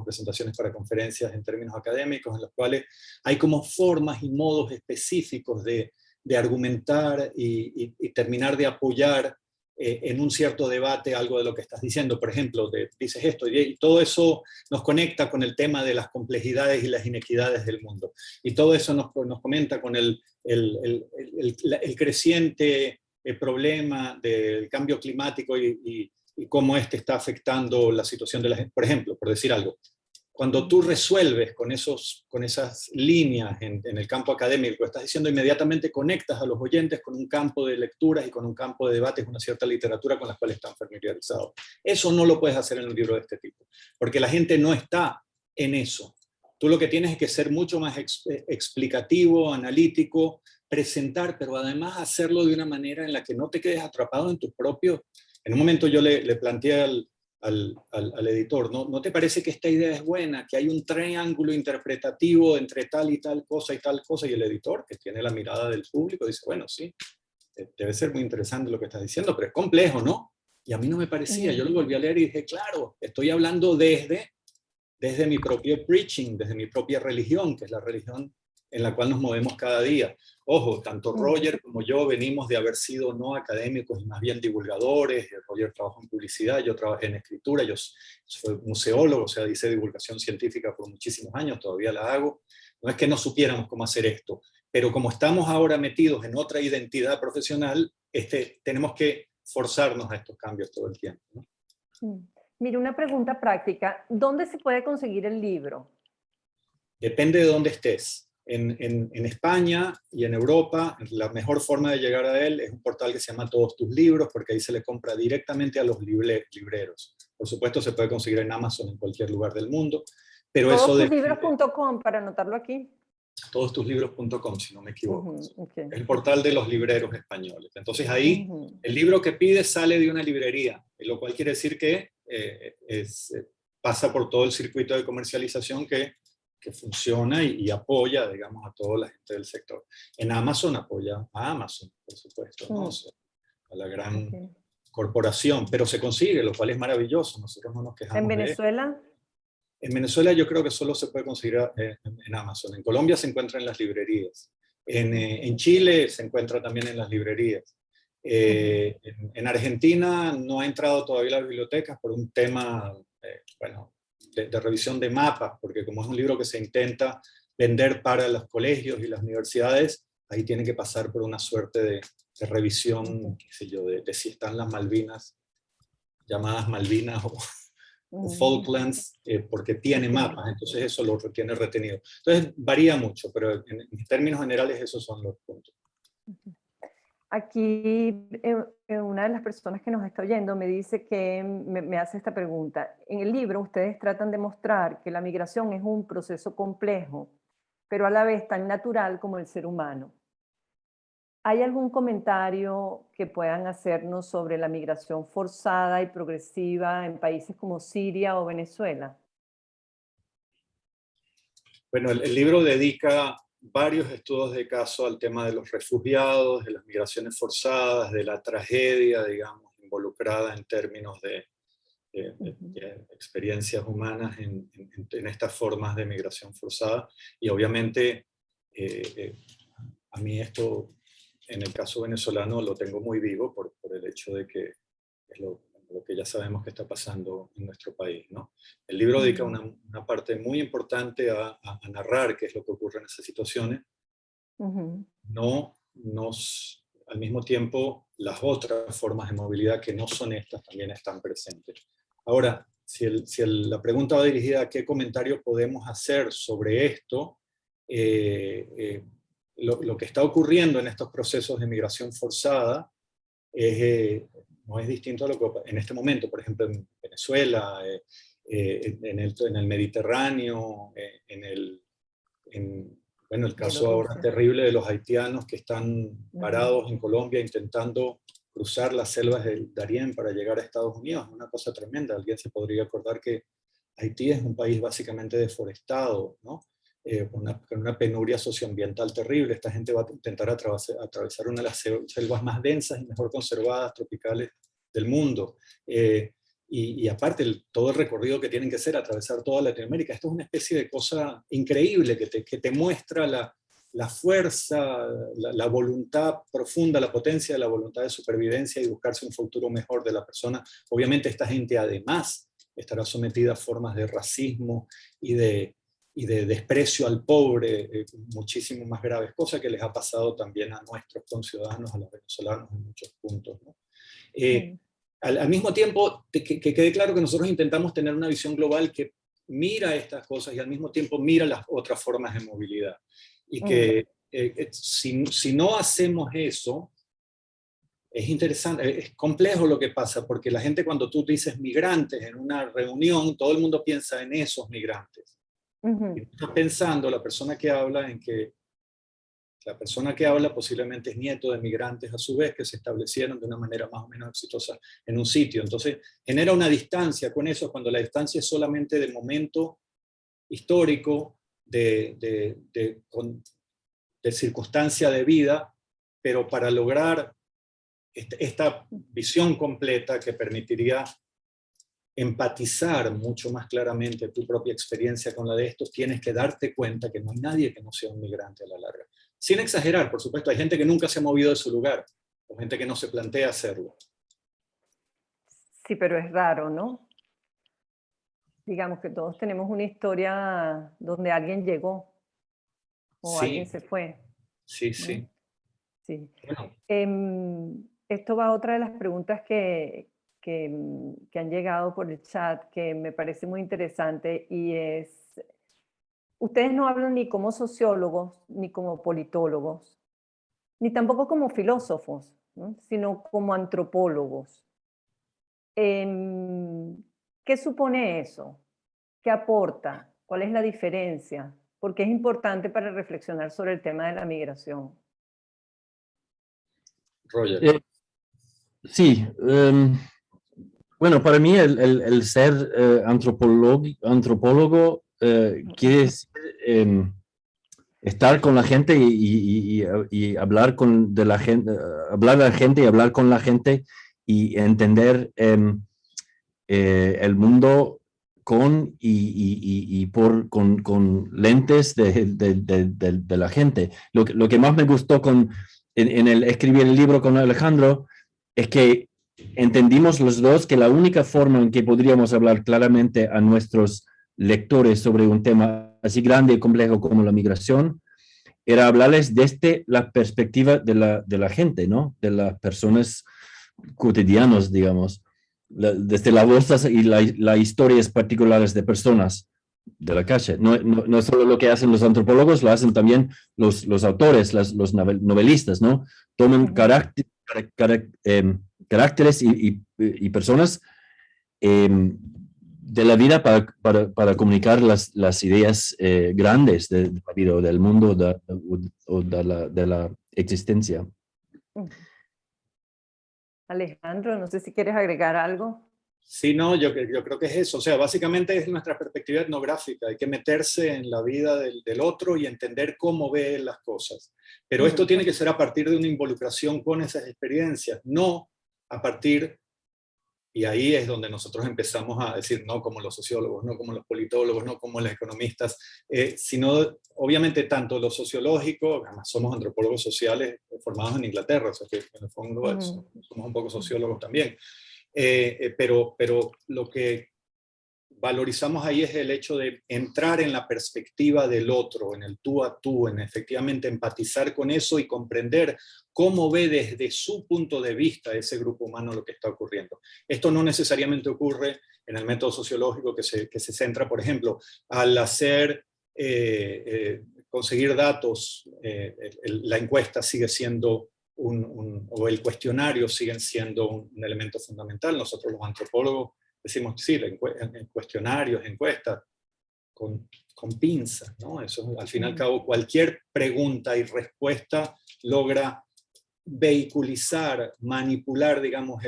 para conferencias en términos académicos, en los cuales hay como formas y modos específicos de argumentar y terminar de apoyar en un cierto debate algo de lo que estás diciendo. Por ejemplo, dices esto, y todo eso nos conecta con el tema de las complejidades y las inequidades del mundo. Y todo eso nos comenta con el creciente problema del cambio climático y cómo este está afectando la situación de la gente. Por ejemplo, por decir algo, cuando tú resuelves con esas líneas en el campo académico, estás diciendo, inmediatamente conectas a los oyentes con un campo de lecturas y con un campo de debates, una cierta literatura con las cuales están familiarizados. Eso no lo puedes hacer en un libro de este tipo, porque la gente no está en eso. Tú lo que tienes es que ser mucho más explicativo, analítico, presentar, pero además hacerlo de una manera en la que no te quedes atrapado en tus propios. En un momento yo le planteé al editor, ¿no te parece que esta idea es buena? Que hay un triángulo interpretativo entre tal y tal cosa y tal cosa, y el editor, que tiene la mirada del público, dice, bueno, sí, debe ser muy interesante lo que estás diciendo, pero es complejo, ¿no? Y a mí no me parecía, yo lo volví a leer y dije, claro, estoy hablando desde mi propio preaching, desde mi propia religión, que es la religión en la cual nos movemos cada día. Ojo, tanto Roger como yo venimos de haber sido no académicos y más bien divulgadores. Roger trabajó en publicidad, yo trabajé en escritura, yo soy museólogo, o sea, hice divulgación científica por muchísimos años, todavía la hago. No es que no supiéramos cómo hacer esto, pero como estamos ahora metidos en otra identidad profesional, tenemos que forzarnos a estos cambios todo el tiempo, ¿no? Mira, una pregunta práctica. ¿Dónde se puede conseguir el libro? Depende de dónde estés. En España y en Europa, la mejor forma de llegar a él es un portal que se llama Todos Tus Libros, porque ahí se le compra directamente a los libreros. Por supuesto, se puede conseguir en Amazon en cualquier lugar del mundo, pero eso de todostuslibros.com, para anotarlo aquí. todostuslibros.com, si no me equivoco. Okay. Es el portal de los libreros españoles. Entonces ahí el libro que pides sale de una librería, lo cual quiere decir que pasa por todo el circuito de comercialización que funciona y apoya, digamos, a toda la gente del sector. En Amazon apoya a Amazon, por supuesto, ¿no? O sea, a la gran corporación, pero se consigue, lo cual es maravilloso, nosotros no nos quejamos. ¿En Venezuela? En Venezuela yo creo que solo se puede conseguir en Amazon. En Colombia se encuentra en las librerías. En Chile se encuentra también en las librerías. En Argentina no ha entrado todavía a las bibliotecas por un tema, bueno, de revisión de mapas, porque como es un libro que se intenta vender para los colegios y las universidades, ahí tiene que pasar por una suerte de revisión, qué sé yo, de si están las Malvinas llamadas Malvinas o Falklands, porque tiene mapas, entonces eso lo tiene retenido. Entonces varía mucho, pero en términos generales esos son los puntos. Aquí una de las personas que nos está oyendo me dice que me hace esta pregunta. En el libro ustedes tratan de mostrar que la migración es un proceso complejo, pero a la vez tan natural como el ser humano. ¿Hay algún comentario que puedan hacernos sobre la migración forzada y progresiva en países como Siria o Venezuela? Bueno, el libro dedica varios estudios de caso al tema de los refugiados, de las migraciones forzadas, de la tragedia, digamos, involucrada en términos de experiencias humanas en estas formas de migración forzada. Y obviamente a mí esto, en el caso venezolano, lo tengo muy vivo por el hecho de que es lo que ya sabemos que está pasando en nuestro país, ¿no? El libro dedica una parte muy importante a narrar qué es lo que ocurre en esas situaciones. Al mismo tiempo, las otras formas de movilidad que no son estas también están presentes. Ahora, si la pregunta va dirigida a qué comentario podemos hacer sobre esto, lo que está ocurriendo en estos procesos de migración forzada no es distinto a lo que en este momento, por ejemplo, en Venezuela, en el Mediterráneo, bueno, el caso ahora terrible de los haitianos que están parados en Colombia intentando cruzar las selvas del Darién para llegar a Estados Unidos. Es una cosa tremenda. Alguien se podría acordar que Haití es un país básicamente deforestado, ¿no? Con una penuria socioambiental terrible. Esta gente va a intentar atravesar una de las selvas más densas y mejor conservadas tropicales del mundo. Y aparte, todo el recorrido que tienen que hacer, atravesar toda Latinoamérica. Esto es una especie de cosa increíble que te muestra la fuerza, la voluntad profunda, la potencia de la voluntad de supervivencia y buscarse un futuro mejor de la persona. Obviamente esta gente además estará sometida a formas de racismo y de desprecio al pobre, muchísimo más graves, cosa que les ha pasado también a nuestros conciudadanos, a los venezolanos en muchos puntos, ¿no? Al mismo tiempo, que quede claro que nosotros intentamos tener una visión global que mira estas cosas y al mismo tiempo mira las otras formas de movilidad. Y que si no hacemos eso, es interesante, es complejo lo que pasa, porque la gente cuando tú dices migrantes en una reunión, todo el mundo piensa en esos migrantes. Y estás pensando, la persona que habla, en que la persona que habla posiblemente es nieto de migrantes a su vez que se establecieron de una manera más o menos exitosa en un sitio. Entonces genera una distancia con eso, cuando la distancia es solamente de momento histórico, de circunstancia de vida, pero para lograr esta visión completa que permitiría empatizar mucho más claramente tu propia experiencia con la de estos, tienes que darte cuenta que no hay nadie que no sea un migrante a la larga. Sin exagerar, por supuesto, hay gente que nunca se ha movido de su lugar, o gente que no se plantea hacerlo. Sí, pero es raro, ¿no? Digamos que todos tenemos una historia donde alguien llegó o Sí. alguien se fue. Sí, sí. Sí. Bueno. Esto va a otra de las preguntas que han llegado por el chat, que me parece muy interesante, y es, ustedes no hablan ni como sociólogos, ni como politólogos, ni tampoco como filósofos, ¿no? Sino como antropólogos. ¿Qué supone eso? ¿Qué aporta? ¿Cuál es la diferencia? Porque es importante para reflexionar sobre el tema de la migración. Roger. Sí, bueno, para mí el ser antropólogo quiere decir estar con la gente y hablar de la gente, hablar a la gente y hablar con la gente y entender el mundo con lentes de la gente. Lo que más me gustó en el escribir el libro con Alejandro es que entendimos los dos que la única forma en que podríamos hablar claramente a nuestros lectores sobre un tema así grande y complejo como la migración era hablarles desde la perspectiva de la gente, ¿no? De las personas cotidianas, digamos. desde las bolsas y las historias particulares de personas de la calle. No es solo lo que hacen los antropólogos, lo hacen también los autores, los novelistas, ¿no? Toman caracteres y personas de la vida para comunicar las ideas grandes de la vida, del mundo o de la existencia. Alejandro, no sé si quieres agregar algo. Sí, no, yo creo que es eso. O sea, básicamente es nuestra perspectiva etnográfica. Hay que meterse en la vida del otro y entender cómo ve las cosas. Pero esto tiene que ser a partir de una involucración con esas experiencias, no a partir, y ahí es donde nosotros empezamos a decir, no como los sociólogos, no como los politólogos, no como los economistas, sino obviamente tanto lo sociológico, además somos antropólogos sociales formados en Inglaterra, o sea que en el fondo somos un poco sociólogos también. Pero lo que valorizamos ahí es el hecho de entrar en la perspectiva del otro, en el tú a tú, en efectivamente empatizar con eso y comprender cómo ve desde su punto de vista ese grupo humano lo que está ocurriendo. Esto no necesariamente ocurre en el método sociológico que se centra, por ejemplo, al hacer, conseguir datos, la encuesta sigue siendo o el cuestionario siguen siendo un elemento fundamental. Nosotros los antropólogos decimos, sí, cuestionarios, encuestas, con pinzas, ¿no? Eso, al fin y al cabo, cualquier pregunta y respuesta logra vehiculizar, manipular, digamos,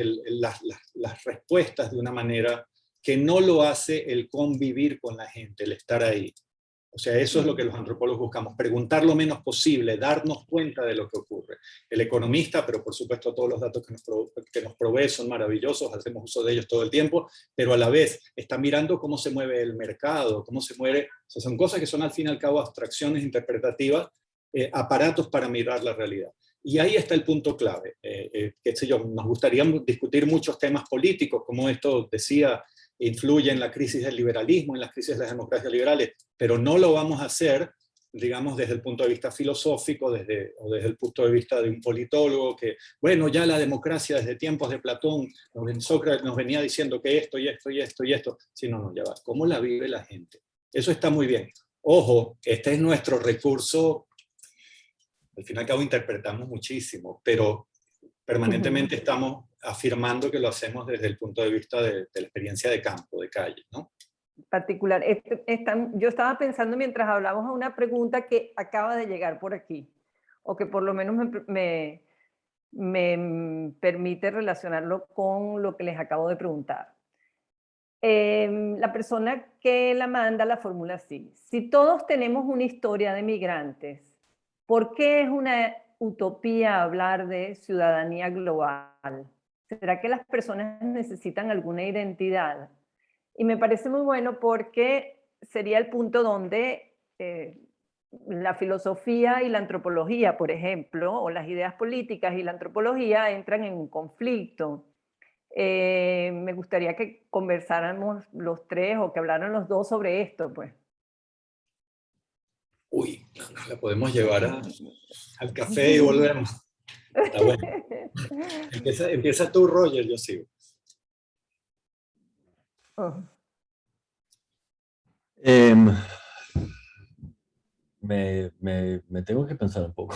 las respuestas de una manera que no lo hace el convivir con la gente, el estar ahí. O sea, eso es lo que los antropólogos buscamos, preguntar lo menos posible, darnos cuenta de lo que ocurre. El economista, pero por supuesto todos los datos que nos provee son maravillosos, hacemos uso de ellos todo el tiempo, pero a la vez está mirando cómo se mueve el mercado, cómo se mueve, o sea, son cosas que son al fin y al cabo abstracciones interpretativas, aparatos para mirar la realidad. Y ahí está el punto clave. Qué sé yo, nos gustaría discutir muchos temas políticos, como esto decía, influye en la crisis del liberalismo, en las crisis de las democracias liberales, pero no lo vamos a hacer, digamos, desde el punto de vista filosófico, o desde el punto de vista de un politólogo que, bueno, ya la democracia desde tiempos de Platón, Sócrates nos venía diciendo que esto y esto y esto y esto. Sí, no, ya va. ¿Cómo la vive la gente? Eso está muy bien. Ojo, este es nuestro recurso, al fin y al cabo interpretamos muchísimo, pero permanentemente estamos afirmando que lo hacemos desde el punto de vista de la experiencia de campo, de calle, ¿no? Particular. Yo estaba pensando mientras hablamos a una pregunta que acaba de llegar por aquí, o que por lo menos me permite relacionarlo con lo que les acabo de preguntar. La persona que la manda la formula así: si todos tenemos una historia de migrantes, ¿por qué es una utopía hablar de ciudadanía global? ¿Será que las personas necesitan alguna identidad? Y me parece muy bueno porque sería el punto donde la filosofía y la antropología, por ejemplo, o las ideas políticas y la antropología entran en un conflicto. Me gustaría que conversáramos los tres o que hablaran los dos sobre esto, pues. Uy, la podemos llevar al café y volvemos. Está bueno. Empieza tú, Roger, yo sigo. Me tengo que pensar un poco.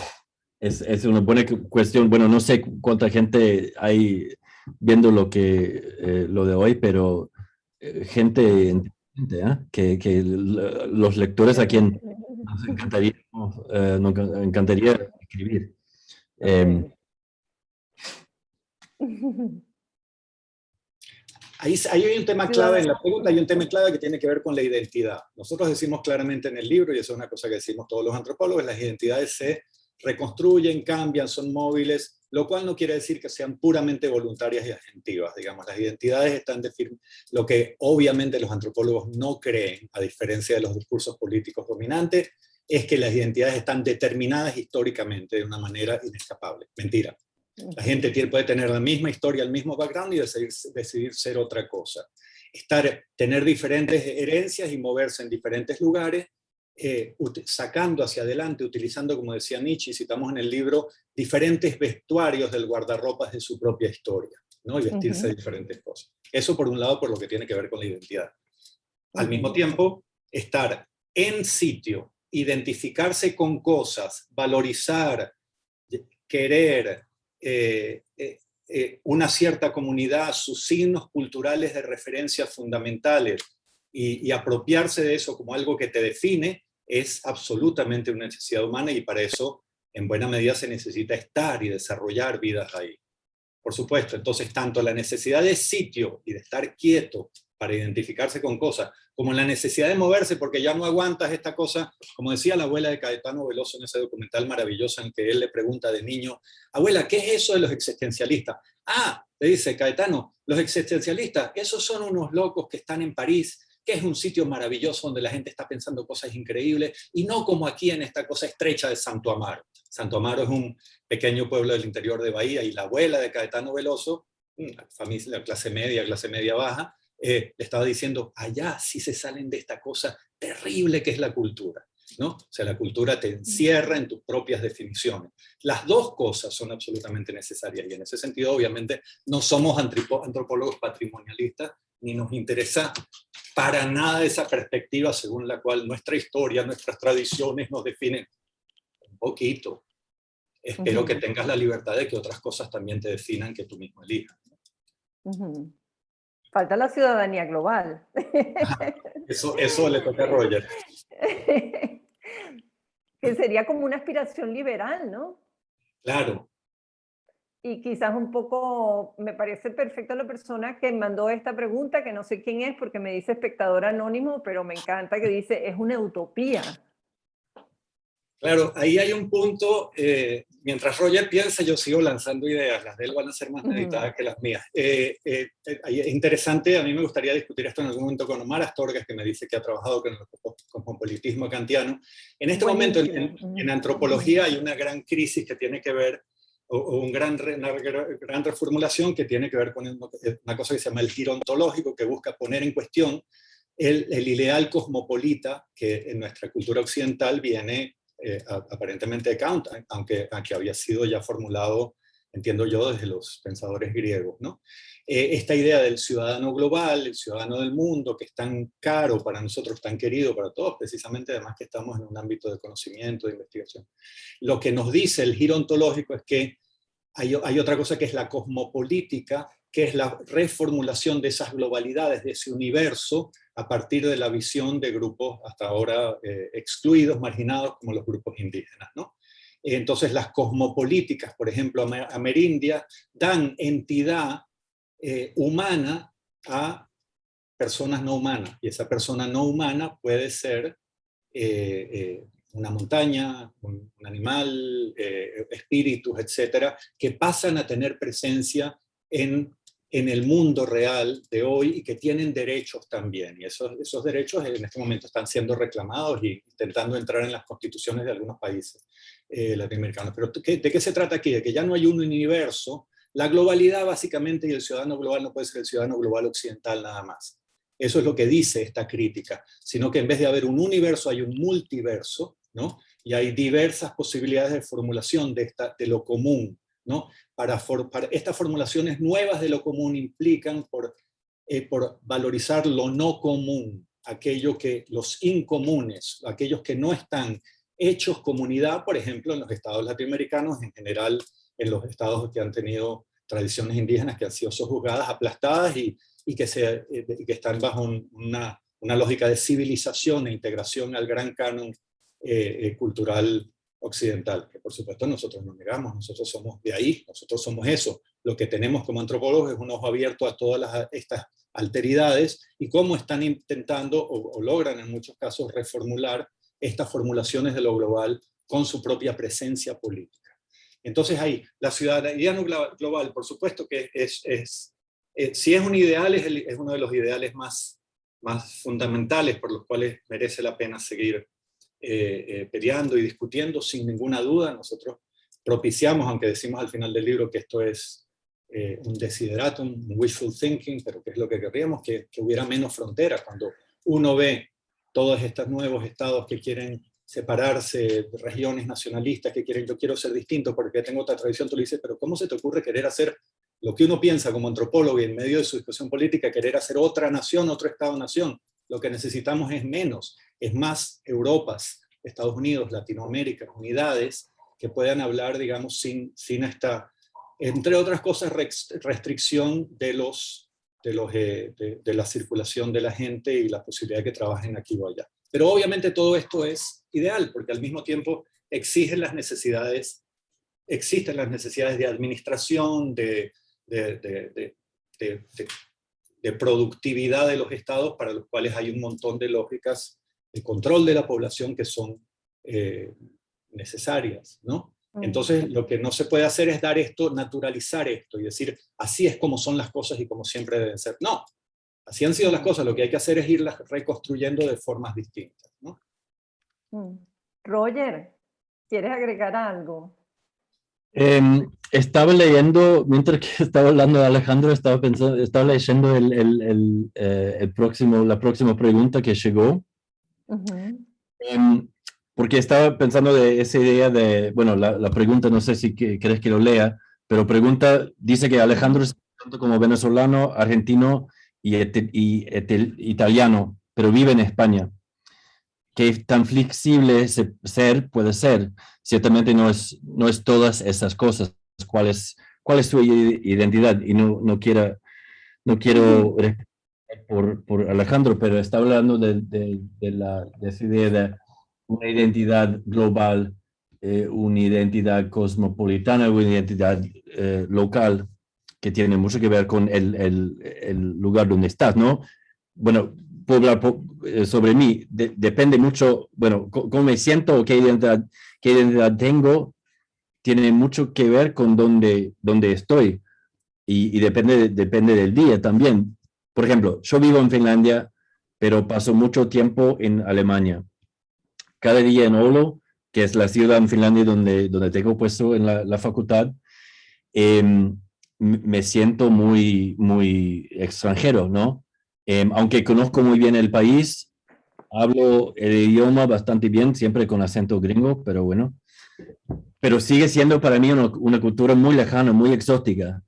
Es una buena cuestión. Bueno, no sé cuánta gente hay viendo lo de hoy, pero gente inteligente, que los lectores a quien nos encantaría escribir. Ahí hay un tema clave en la pregunta, hay un tema clave que tiene que ver con la identidad. Nosotros decimos claramente en el libro, y eso es una cosa que decimos todos los antropólogos, las identidades se reconstruyen, cambian, son móviles, lo cual no quiere decir que sean puramente voluntarias y agentivas. Digamos, las identidades están lo que obviamente los antropólogos no creen, a diferencia de los discursos políticos dominantes, es que las identidades están determinadas históricamente de una manera inescapable. Mentira. La gente puede tener la misma historia, el mismo background y decidir ser otra cosa. Tener diferentes herencias y moverse en diferentes lugares, sacando hacia adelante, utilizando, como decía Nietzsche, y citamos en el libro, diferentes vestuarios del guardarropas de su propia historia. ¿no? Y vestirse de diferentes cosas. Eso por un lado, por lo que tiene que ver con la identidad. Al mismo tiempo, estar en sitio, identificarse con cosas, valorizar, querer una cierta comunidad, sus signos culturales de referencia fundamentales, y apropiarse de eso como algo que te define, es absolutamente una necesidad humana, y para eso en buena medida se necesita estar y desarrollar vidas ahí. Por supuesto, entonces tanto la necesidad de sitio y de estar quieto para identificarse con cosas, como la necesidad de moverse porque ya no aguantas esta cosa, como decía la abuela de Caetano Veloso en ese documental maravilloso en que él le pregunta de niño, abuela, ¿qué es eso de los existencialistas? Ah, le dice Caetano, los existencialistas, esos son unos locos que están en París, que es un sitio maravilloso donde la gente está pensando cosas increíbles, y no como aquí en esta cosa estrecha de Santo Amaro. Santo Amaro es un pequeño pueblo del interior de Bahía, y la abuela de Caetano Veloso, familia, clase media baja, le estaba diciendo, allá sí se salen de esta cosa terrible que es la cultura, ¿no? O sea, la cultura te encierra en tus propias definiciones. Las dos cosas son absolutamente necesarias, y en ese sentido, obviamente, no somos antropólogos patrimonialistas, ni nos interesa para nada esa perspectiva según la cual nuestra historia, nuestras tradiciones nos definen. Un poquito. Espero que tengas la libertad de que otras cosas también te definan, que tú mismo elijas. Falta la ciudadanía global. Eso le toca a Roger. Que sería como una aspiración liberal, ¿no? Claro. Y quizás un poco, me parece perfecta la persona que mandó esta pregunta, que no sé quién es porque me dice espectador anónimo, pero me encanta que dice, es una utopía. Claro, ahí hay un punto, mientras Roger piensa, yo sigo lanzando ideas, las de él van a ser más meditadas que las mías. Interesante, a mí me gustaría discutir esto en algún momento con Omar Astorga, que me dice que ha trabajado con el cosmopolitismo kantiano. En este momento en antropología hay una gran crisis que tiene que ver, o una gran reformulación que tiene que ver con una cosa que se llama el giro ontológico, que busca poner en cuestión el ideal cosmopolita que en nuestra cultura occidental viene aparentemente de Kant, aunque había sido ya formulado, entiendo yo, desde los pensadores griegos, ¿no? Esta idea del ciudadano global, el ciudadano del mundo, que es tan caro para nosotros, tan querido para todos, precisamente además que estamos en un ámbito de conocimiento, de investigación. Lo que nos dice el giro ontológico es que hay otra cosa que es la cosmopolítica, que es la reformulación de esas globalidades, de ese universo, a partir de la visión de grupos hasta ahora excluidos, marginados, como los grupos indígenas, ¿no? Entonces las cosmopolíticas, por ejemplo, amerindias, dan entidad humana a personas no humanas, y esa persona no humana puede ser una montaña, un animal, espíritus, etcétera, que pasan a tener presencia en el mundo real de hoy y que tienen derechos también. Y esos derechos en este momento están siendo reclamados y intentando entrar en las constituciones de algunos países latinoamericanos. Pero ¿de qué se trata aquí? De que ya no hay un universo. La globalidad básicamente, y el ciudadano global no puede ser el ciudadano global occidental nada más. Eso es lo que dice esta crítica, sino que en vez de haber un universo hay un multiverso, ¿no? Y hay diversas posibilidades de formulación de lo común, ¿no? Para estas formulaciones nuevas de lo común implican por valorizar lo no común, los incomunes, aquellos que no están hechos comunidad, por ejemplo, en los estados latinoamericanos, en general en los estados que han tenido tradiciones indígenas que han sido sojuzgadas, aplastadas y que están bajo una lógica de civilización e integración al gran canon cultural occidental, que por supuesto nosotros no negamos, nosotros somos de ahí, nosotros somos eso. Lo que tenemos como antropólogos es un ojo abierto a todas estas alteridades y cómo están intentando o logran en muchos casos reformular estas formulaciones de lo global con su propia presencia política. Entonces ahí, la ciudadanía global, por supuesto que si es un ideal, es uno de los ideales más fundamentales por los cuales merece la pena seguir peleando y discutiendo sin ninguna duda. Nosotros propiciamos, aunque decimos al final del libro que esto es un desideratum, un wishful thinking, pero que es lo que querríamos, que hubiera menos fronteras. Cuando uno ve todos estos nuevos estados que quieren separarse, regiones nacionalistas que quieren, yo quiero ser distinto porque tengo otra tradición, tú le dices, pero ¿cómo se te ocurre querer hacer lo que uno piensa como antropólogo y en medio de su discusión política, querer hacer otra nación, otro Estado-nación. Lo que necesitamos es menos, es más Europas, Estados Unidos, Latinoamérica, unidades que puedan hablar, digamos, sin esta, entre otras cosas, restricción de la circulación de la gente y la posibilidad de que trabajen aquí o allá. Pero obviamente todo esto es ideal, porque al mismo tiempo existen las necesidades de administración, de productividad de los estados, para los cuales hay un montón de lógicas de control de la población que son necesarias, ¿no? Entonces, lo que no se puede hacer es dar esto, naturalizar esto y decir, así es como son las cosas y como siempre deben ser. No, así han sido las cosas, lo que hay que hacer es irlas reconstruyendo de formas distintas, ¿no? Roger, ¿quieres agregar algo? Estaba leyendo, mientras que estaba hablando de Alejandro, estaba leyendo la próxima pregunta que llegó. Porque estaba pensando de esa idea de, bueno, la pregunta, no sé si querés que lo lea, pero dice que Alejandro es tanto como venezolano, argentino y italiano, pero vive en España. ¿Qué tan flexible puede ser? Ciertamente no es todas esas cosas. ¿Cuál es su identidad? Y no quiero por Alejandro, pero está hablando de esa idea de una identidad global, una identidad cosmopolitana, una identidad local, que tiene mucho que ver con el lugar donde estás, ¿no? Bueno, puedo hablar sobre mí, depende mucho, bueno, cómo me siento o qué identidad tengo, tiene mucho que ver con dónde estoy, y depende del día también. Por ejemplo, yo vivo en Finlandia, pero paso mucho tiempo en Alemania. Cada día en Oulu, que es la ciudad en Finlandia donde tengo puesto en la facultad, me siento muy, muy extranjero, ¿no? Aunque conozco muy bien el país, hablo el idioma bastante bien, siempre con acento gringo, pero bueno. Pero sigue siendo para mí una cultura muy lejana, muy exótica.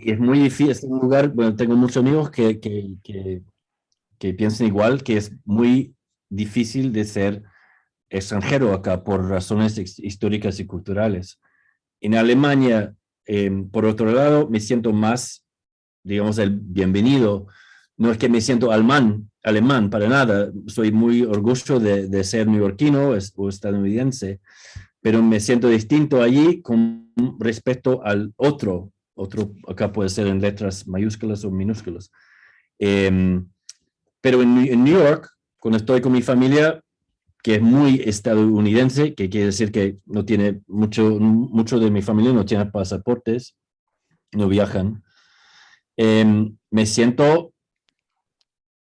Y es muy difícil, es un lugar, bueno, tengo muchos amigos que piensan igual, que es muy difícil de ser extranjero acá por razones históricas y culturales. En Alemania, por otro lado, me siento más, digamos, el bienvenido. No es que me siento alemán para nada. Soy muy orgulloso de ser neoyorquino o estadounidense, pero me siento distinto allí con respecto al otro, acá puede ser en letras mayúsculas o minúsculas. Pero en New York, cuando estoy con mi familia, que es muy estadounidense, que quiere decir que no tiene mucho de mi familia no tiene pasaportes, no viajan, me siento,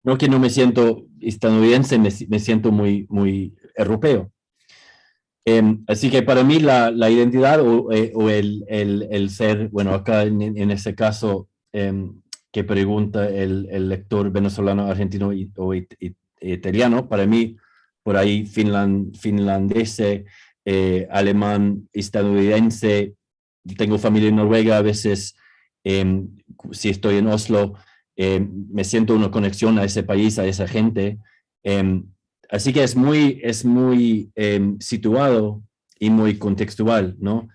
no que no me siento estadounidense, me siento muy, muy europeo. Así que para mí la identidad o el ser, bueno, acá en ese caso que pregunta el lector venezolano, argentino o italiano, para mí por ahí finlandés, alemán, estadounidense, tengo familia en Noruega, a veces si estoy en Oslo, me siento una conexión a ese país, a esa gente. Así que es muy situado y muy contextual, ¿no?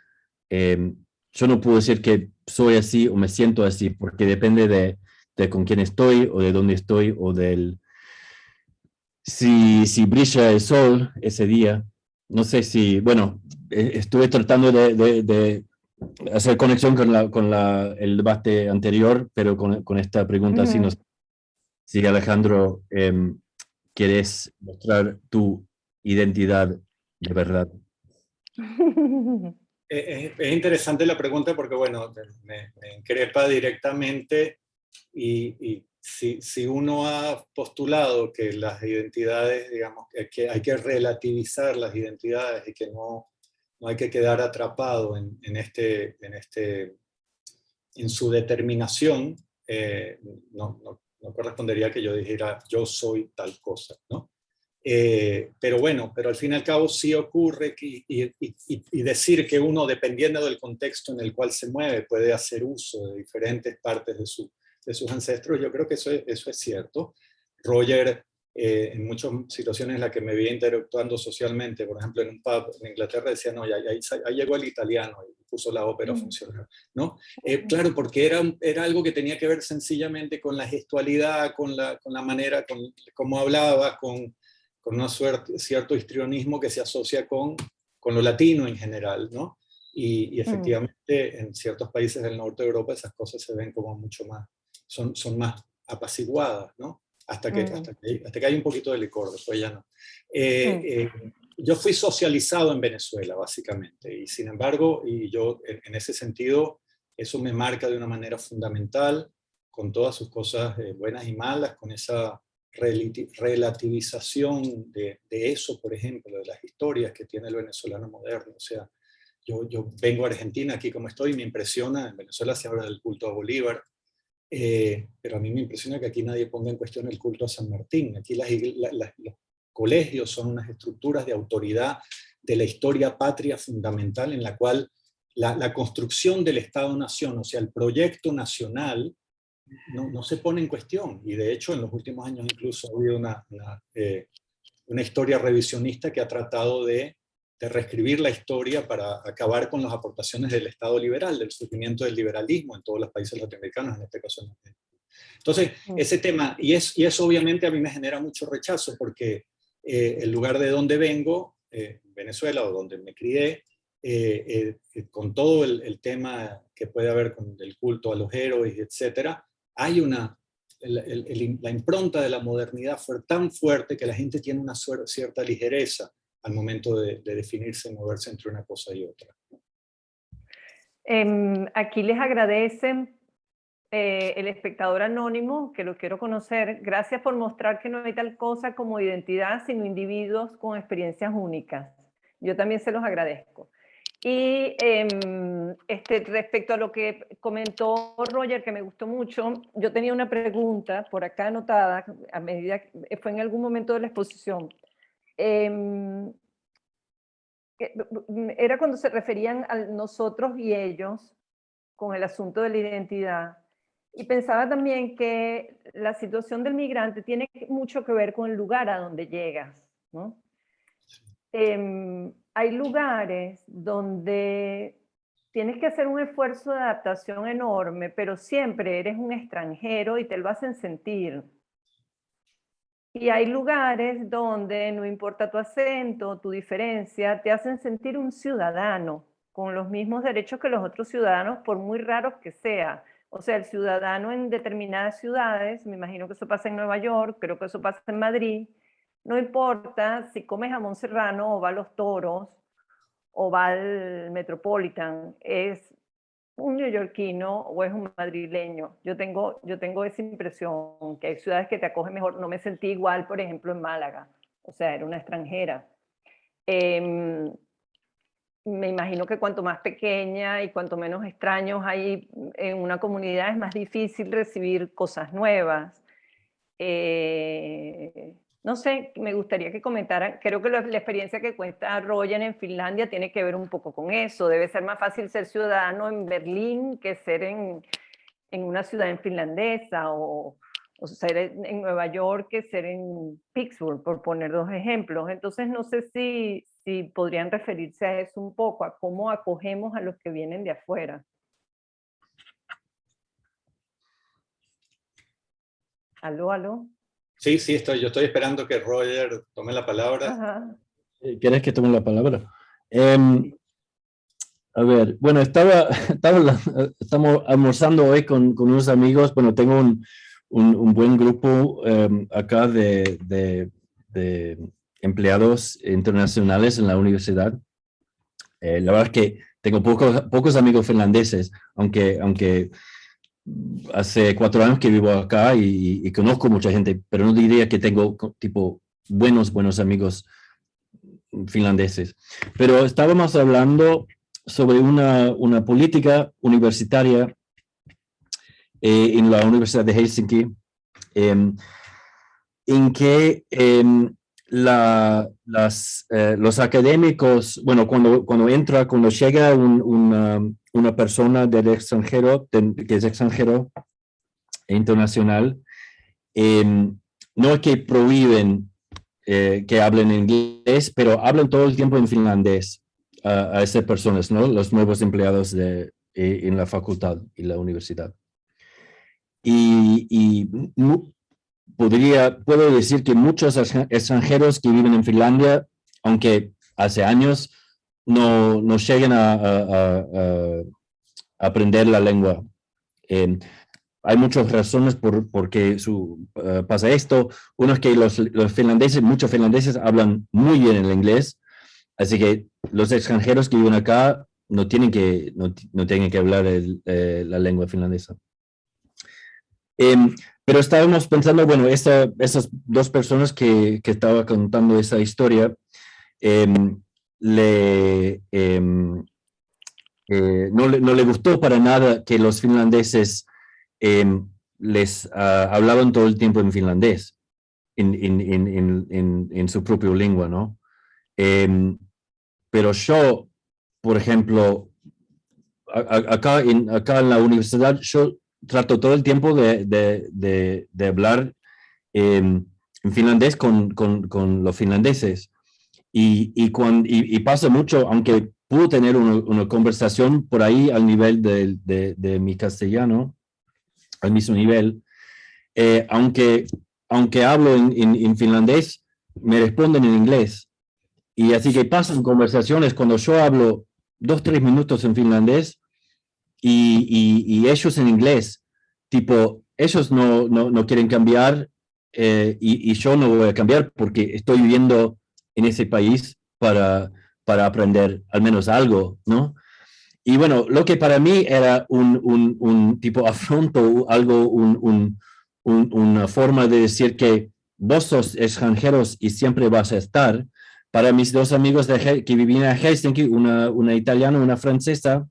Yo no puedo decir que soy así o me siento así, porque depende de con quién estoy o de dónde estoy o si brilla el sol ese día. No sé si, bueno, estuve tratando de hacer conexión con el debate anterior, pero con esta pregunta, así no sé si Alejandro... ¿quieres mostrar tu identidad de verdad? Es interesante la pregunta porque, bueno, me increpa directamente y si uno ha postulado que las identidades, digamos, que hay que relativizar las identidades y que no hay que quedar atrapado en su determinación, no correspondería que yo dijera yo soy tal cosa, ¿no? Pero bueno, pero al fin y al cabo sí ocurre y decir que uno, dependiendo del contexto en el cual se mueve, puede hacer uso de diferentes partes de sus ancestros, yo creo que eso es cierto. Roger, en muchas situaciones en las que me veía interactuando socialmente, por ejemplo en un pub en Inglaterra, decía, no, ahí llegó el italiano y puso la ópera a funcionar, ¿no? Claro, porque era algo que tenía que ver sencillamente con la gestualidad, con la manera, con cómo hablaba, con un cierto histrionismo que se asocia con lo latino en general, ¿no? Y efectivamente en ciertos países del norte de Europa esas cosas se ven como mucho más, son más apaciguadas, ¿no? Hasta que hay un poquito de licor, después ya no. Yo fui socializado en Venezuela, básicamente, y sin embargo, y yo en ese sentido, eso me marca de una manera fundamental, con todas sus cosas buenas y malas, con esa relativización de eso, por ejemplo, de las historias que tiene el venezolano moderno. O sea, yo vengo a Argentina, aquí como estoy, me impresiona, en Venezuela se habla del culto a Bolívar, pero a mí me impresiona que aquí nadie ponga en cuestión el culto a San Martín. Aquí los colegios son unas estructuras de autoridad de la historia patria fundamental en la cual la construcción del Estado-Nación, o sea, el proyecto nacional, no se pone en cuestión. Y de hecho, en los últimos años incluso ha habido una historia revisionista que ha tratado de reescribir la historia para acabar con las aportaciones del Estado liberal, del surgimiento del liberalismo en todos los países latinoamericanos, en este caso en Argentina. Entonces, ese tema, y eso obviamente a mí me genera mucho rechazo, porque el lugar de donde vengo, Venezuela, o donde me crié, con todo el tema que puede haber con el culto a los héroes, etcétera, hay la impronta de la modernidad fue tan fuerte que la gente tiene una cierta ligereza al momento de definirse y moverse entre una cosa y otra. Aquí les agradecen el espectador anónimo, que lo quiero conocer. Gracias por mostrar que no hay tal cosa como identidad, sino individuos con experiencias únicas. Yo también se los agradezco. Y respecto a lo que comentó Roger, que me gustó mucho, yo tenía una pregunta por acá anotada, a medida que fue en algún momento de la exposición. Era cuando se referían a nosotros y ellos con el asunto de la identidad. Y pensaba también que la situación del migrante tiene mucho que ver con el lugar a donde llegas, ¿no? Hay lugares donde tienes que hacer un esfuerzo de adaptación enorme, pero siempre eres un extranjero y te lo hacen sentir. Y hay lugares donde no importa tu acento, tu diferencia, te hacen sentir un ciudadano con los mismos derechos que los otros ciudadanos, por muy raros que sea. O sea, el ciudadano en determinadas ciudades, me imagino que eso pasa en Nueva York, creo que eso pasa en Madrid, no importa si comes jamón serrano o va a Los Toros o va al Metropolitan, es un neoyorquino o es un madrileño. Yo tengo esa impresión, que hay ciudades que te acogen mejor. No me sentí igual, por ejemplo, en Málaga. O sea, era una extranjera. Me imagino que cuanto más pequeña y cuanto menos extraños hay en una comunidad, es más difícil recibir cosas nuevas. No sé, me gustaría que comentaran, creo que la experiencia que cuenta Roger en Finlandia tiene que ver un poco con eso. Debe ser más fácil ser ciudadano en Berlín que ser en una ciudad en finlandesa, o ser en Nueva York que ser en Pittsburgh, por poner dos ejemplos. Entonces no sé si podrían referirse a eso un poco, a cómo acogemos a los que vienen de afuera. ¿Aló, aló? Sí, yo estoy esperando que Roger tome la palabra. Ajá. ¿Quieres que tome la palabra? A ver, bueno, estamos almorzando hoy con unos amigos. Bueno, tengo un buen grupo acá de empleados internacionales en la universidad. La verdad es que tengo pocos amigos finlandeses, aunque hace 4 años que vivo acá y conozco mucha gente, pero no diría que tengo tipo buenos amigos finlandeses. Pero estábamos hablando sobre una política universitaria en la Universidad de Helsinki, en que los académicos, bueno, cuando llega una persona del extranjero, que es extranjero e internacional, no es que prohíben que hablen inglés, pero hablan todo el tiempo en finlandés a esas personas, ¿no? Los nuevos empleados en la facultad y la universidad. Y puedo decir que muchos extranjeros que viven en Finlandia, aunque hace años, no llegan a aprender la lengua. Hay muchas razones por qué pasa esto. Uno es que muchos finlandeses hablan muy bien el inglés, así que los extranjeros que viven acá no tienen que hablar la lengua finlandesa. Pero estábamos pensando, bueno, esas dos personas que estaba contando esa historia, no le gustó para nada que los finlandeses les hablaban todo el tiempo en finlandés, en su propia lengua, ¿no? Pero yo, por ejemplo, acá en la universidad, yo trato todo el tiempo de hablar en finlandés con los finlandeses. Y pasa mucho, aunque puedo tener una conversación por ahí al nivel de mi castellano, al mismo nivel, aunque hablo en finlandés, me responden en inglés. Y así que pasan conversaciones cuando yo hablo 2-3 minutos en finlandés y ellos en inglés, tipo, ellos no quieren cambiar y yo no voy a cambiar porque estoy viviendo en ese país para aprender al menos algo, ¿no? Y bueno, lo que para mí era un tipo afronto, algo, una forma de decir que vos sos extranjeros y siempre vas a estar. Para mis dos amigos que vivían en Helsinki, una italiana y una francesa,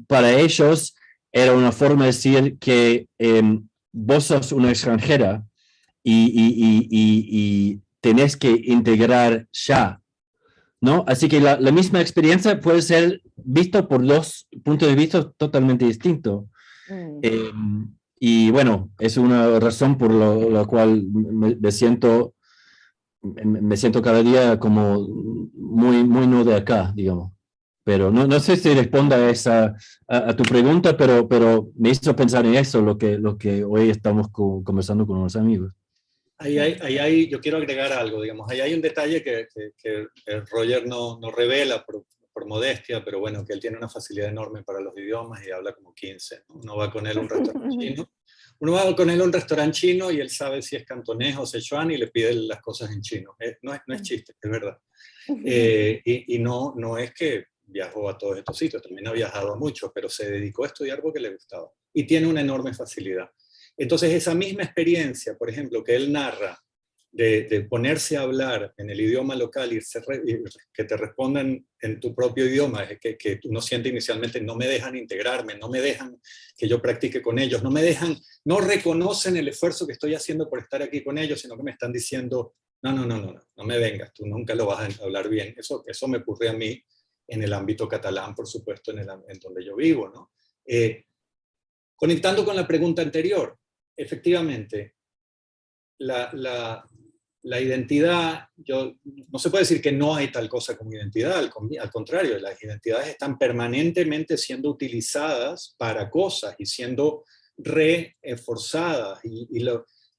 para ellos era una forma de decir que vos sos una extranjera y tenés que integrar ya, ¿no? Así que la misma experiencia puede ser visto por dos puntos de vista totalmente distintos. Y bueno, es una razón por la cual me siento cada día como muy, muy no de acá, digamos. Pero no sé si responda a tu pregunta, pero me hizo pensar en eso, lo que hoy estamos conversando con unos amigos. Yo quiero agregar algo, digamos, ahí hay un detalle que Roger no revela por modestia, pero bueno, que él tiene una facilidad enorme para los idiomas y habla como 15. ¿No? Uno va con él a un restaurante chino, y él sabe si es cantonés o sichuan y le pide las cosas en chino. No es chiste, es verdad. Y no es que viajó a todos estos sitios, también ha viajado a muchos, pero se dedicó a estudiar porque le gustaba. Y tiene una enorme facilidad. Entonces, esa misma experiencia, por ejemplo, que él narra, de ponerse a hablar en el idioma local y que te respondan en tu propio idioma, que uno siente inicialmente, no me dejan integrarme, no me dejan que yo practique con ellos, no reconocen el esfuerzo que estoy haciendo por estar aquí con ellos, sino que me están diciendo, no me vengas, tú nunca lo vas a hablar bien. Eso me ocurre a mí en el ámbito catalán, por supuesto, en donde yo vivo, ¿no? Conectando con la pregunta anterior, efectivamente, la identidad, no se puede decir que no hay tal cosa como identidad, al contrario, las identidades están permanentemente siendo utilizadas para cosas y siendo reforzadas. Y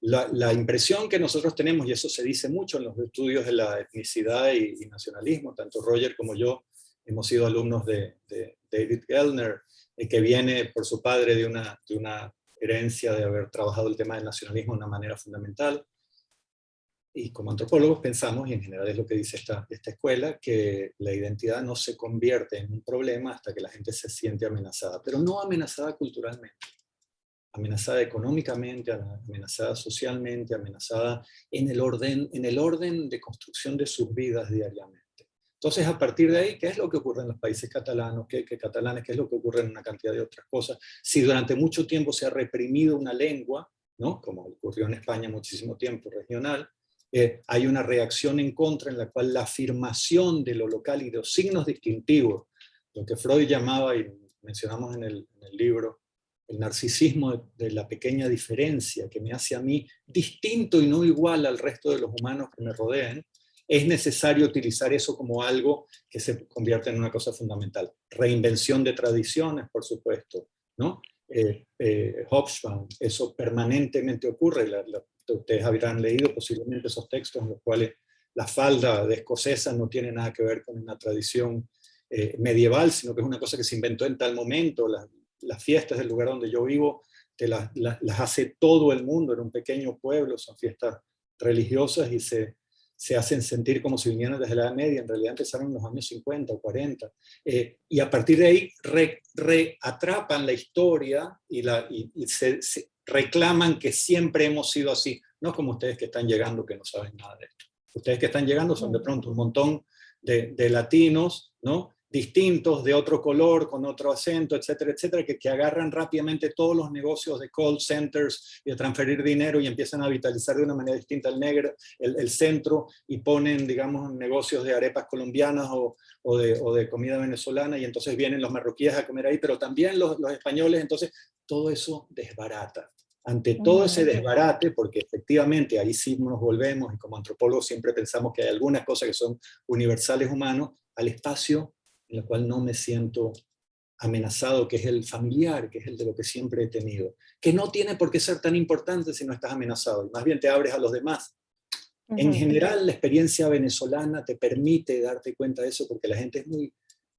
la impresión que nosotros tenemos, y eso se dice mucho en los estudios de la etnicidad y nacionalismo, tanto Roger como yo hemos sido alumnos de David Gellner, que viene por su padre de una herencia de haber trabajado el tema del nacionalismo de una manera fundamental. Y como antropólogos pensamos, y en general es lo que dice esta escuela, que la identidad no se convierte en un problema hasta que la gente se siente amenazada, pero no amenazada culturalmente, amenazada económicamente, amenazada socialmente, amenazada en el orden de construcción de sus vidas diariamente. Entonces, a partir de ahí, ¿qué es lo que ocurre en los países catalanos? ¿Qué es lo que ocurre en una cantidad de otras cosas? Si durante mucho tiempo se ha reprimido una lengua, ¿no? Como ocurrió en España muchísimo tiempo, regional, hay una reacción en contra en la cual la afirmación de lo local y de los signos distintivos, lo que Freud llamaba, y mencionamos en el libro, el narcisismo de la pequeña diferencia que me hace a mí distinto y no igual al resto de los humanos que me rodean, es necesario utilizar eso como algo que se convierte en una cosa fundamental. Reinvención de tradiciones, por supuesto, ¿no? Hobsbawm, eso permanentemente ocurre. Ustedes habrán leído posiblemente esos textos en los cuales la falda de escocesa no tiene nada que ver con una tradición medieval, sino que es una cosa que se inventó en tal momento. Las fiestas del lugar donde yo vivo las hace todo el mundo en un pequeño pueblo, son fiestas religiosas y se hacen sentir como si vinieran desde la Edad Media, en realidad empezaron en los años 50 o 40, y a partir de ahí reatrapan la historia y se reclaman que siempre hemos sido así, no como ustedes que están llegando que no saben nada de esto. Ustedes que están llegando son de pronto un montón de latinos, ¿no? Distintos, de otro color, con otro acento, etcétera, etcétera, que agarran rápidamente todos los negocios de call centers y de transferir dinero y empiezan a vitalizar de una manera distinta el centro y ponen, digamos, negocios de arepas colombianas o de comida venezolana, y entonces vienen los marroquíes a comer ahí, pero también los españoles, entonces todo eso desbarata. Ante todo ese desbarate, porque efectivamente ahí sí nos volvemos, y como antropólogos siempre pensamos que hay algunas cosas que son universales humanos, al espacio en el cual no me siento amenazado, que es el familiar, que es el de lo que siempre he tenido, que no tiene por qué ser tan importante si no estás amenazado, y más bien te abres a los demás. En general, la experiencia venezolana te permite darte cuenta de eso, porque la gente es muy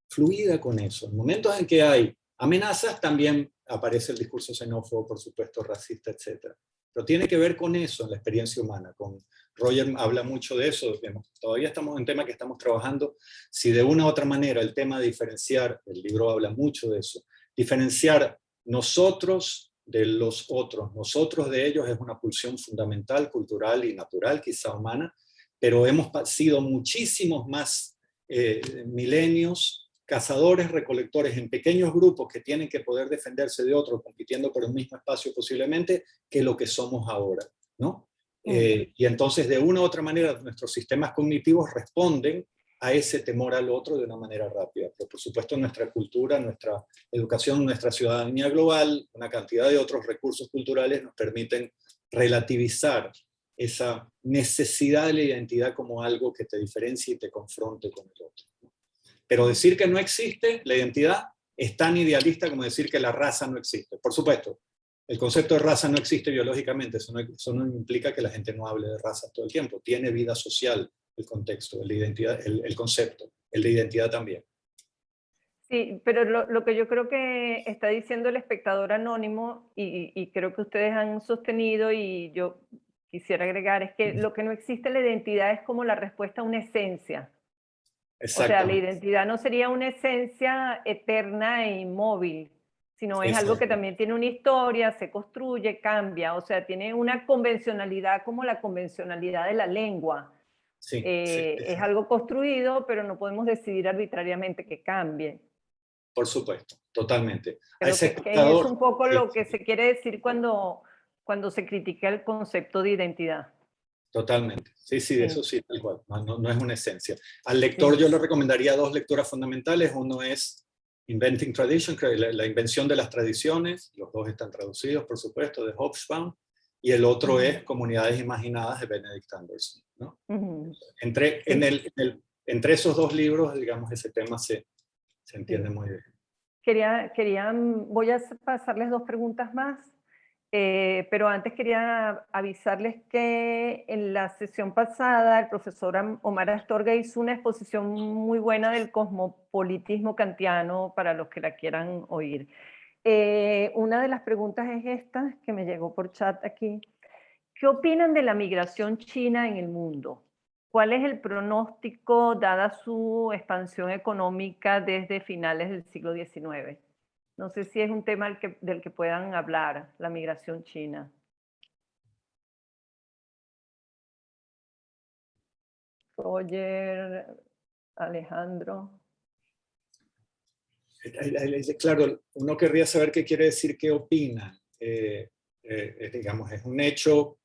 fluida con eso. En momentos en que hay amenazas, también aparece el discurso xenófobo, por supuesto, racista, etc. Pero tiene que ver con eso, en la experiencia humana. Roger habla mucho de eso, todavía estamos en un tema que estamos trabajando, si de una u otra manera el tema de diferenciar, el libro habla mucho de eso, diferenciar nosotros de los otros, nosotros de ellos, es una pulsión fundamental, cultural y natural, quizá humana, pero hemos sido muchísimos más milenios, cazadores, recolectores en pequeños grupos que tienen que poder defenderse de otros, compitiendo por el mismo espacio posiblemente, que lo que somos ahora, ¿no? Y entonces, de una u otra manera, nuestros sistemas cognitivos responden a ese temor al otro de una manera rápida. Pero por supuesto, nuestra cultura, nuestra educación, nuestra ciudadanía global, una cantidad de otros recursos culturales nos permiten relativizar esa necesidad de la identidad como algo que te diferencie y te confronte con el otro. Pero decir que no existe la identidad es tan idealista como decir que la raza no existe. Por supuesto, el concepto de raza no existe biológicamente, eso no implica que la gente no hable de raza todo el tiempo. Tiene vida social el contexto, el concepto, el de identidad también. Sí, pero lo que yo creo que está diciendo el espectador anónimo, y creo que ustedes han sostenido, y yo quisiera agregar, es que lo que no existe en la identidad es como la respuesta a una esencia. O sea, la identidad no sería una esencia eterna e inmóvil, sino es algo que también tiene una historia, se construye, cambia, o sea, tiene una convencionalidad como la convencionalidad de la lengua. Es algo construido, pero no podemos decidir arbitrariamente que cambie. Por supuesto, totalmente. Creo que es un poco lo que se quiere decir cuando se critica el concepto de identidad. Totalmente, sí, de eso sí, tal cual, no es una esencia. Al lector yo le recomendaría dos lecturas fundamentales, uno es Inventing Tradition, la invención de las tradiciones, los dos están traducidos, por supuesto, de Hobsbawm, y el otro es Comunidades Imaginadas, de Benedict Anderson, ¿no? Entre esos dos libros, digamos, ese tema se entiende muy bien. Voy a pasarles dos preguntas más. Pero antes quería avisarles que en la sesión pasada el profesor Omar Astorga hizo una exposición muy buena del cosmopolitismo kantiano para los que la quieran oír. Una de las preguntas es esta, que me llegó por chat aquí. ¿Qué opinan de la migración china en el mundo? ¿Cuál es el pronóstico dada su expansión económica desde finales del siglo XIX? No sé si es un tema del que puedan hablar, la migración china. Roger, Alejandro. Claro, uno querría saber qué quiere decir qué opina. Digamos, es un hecho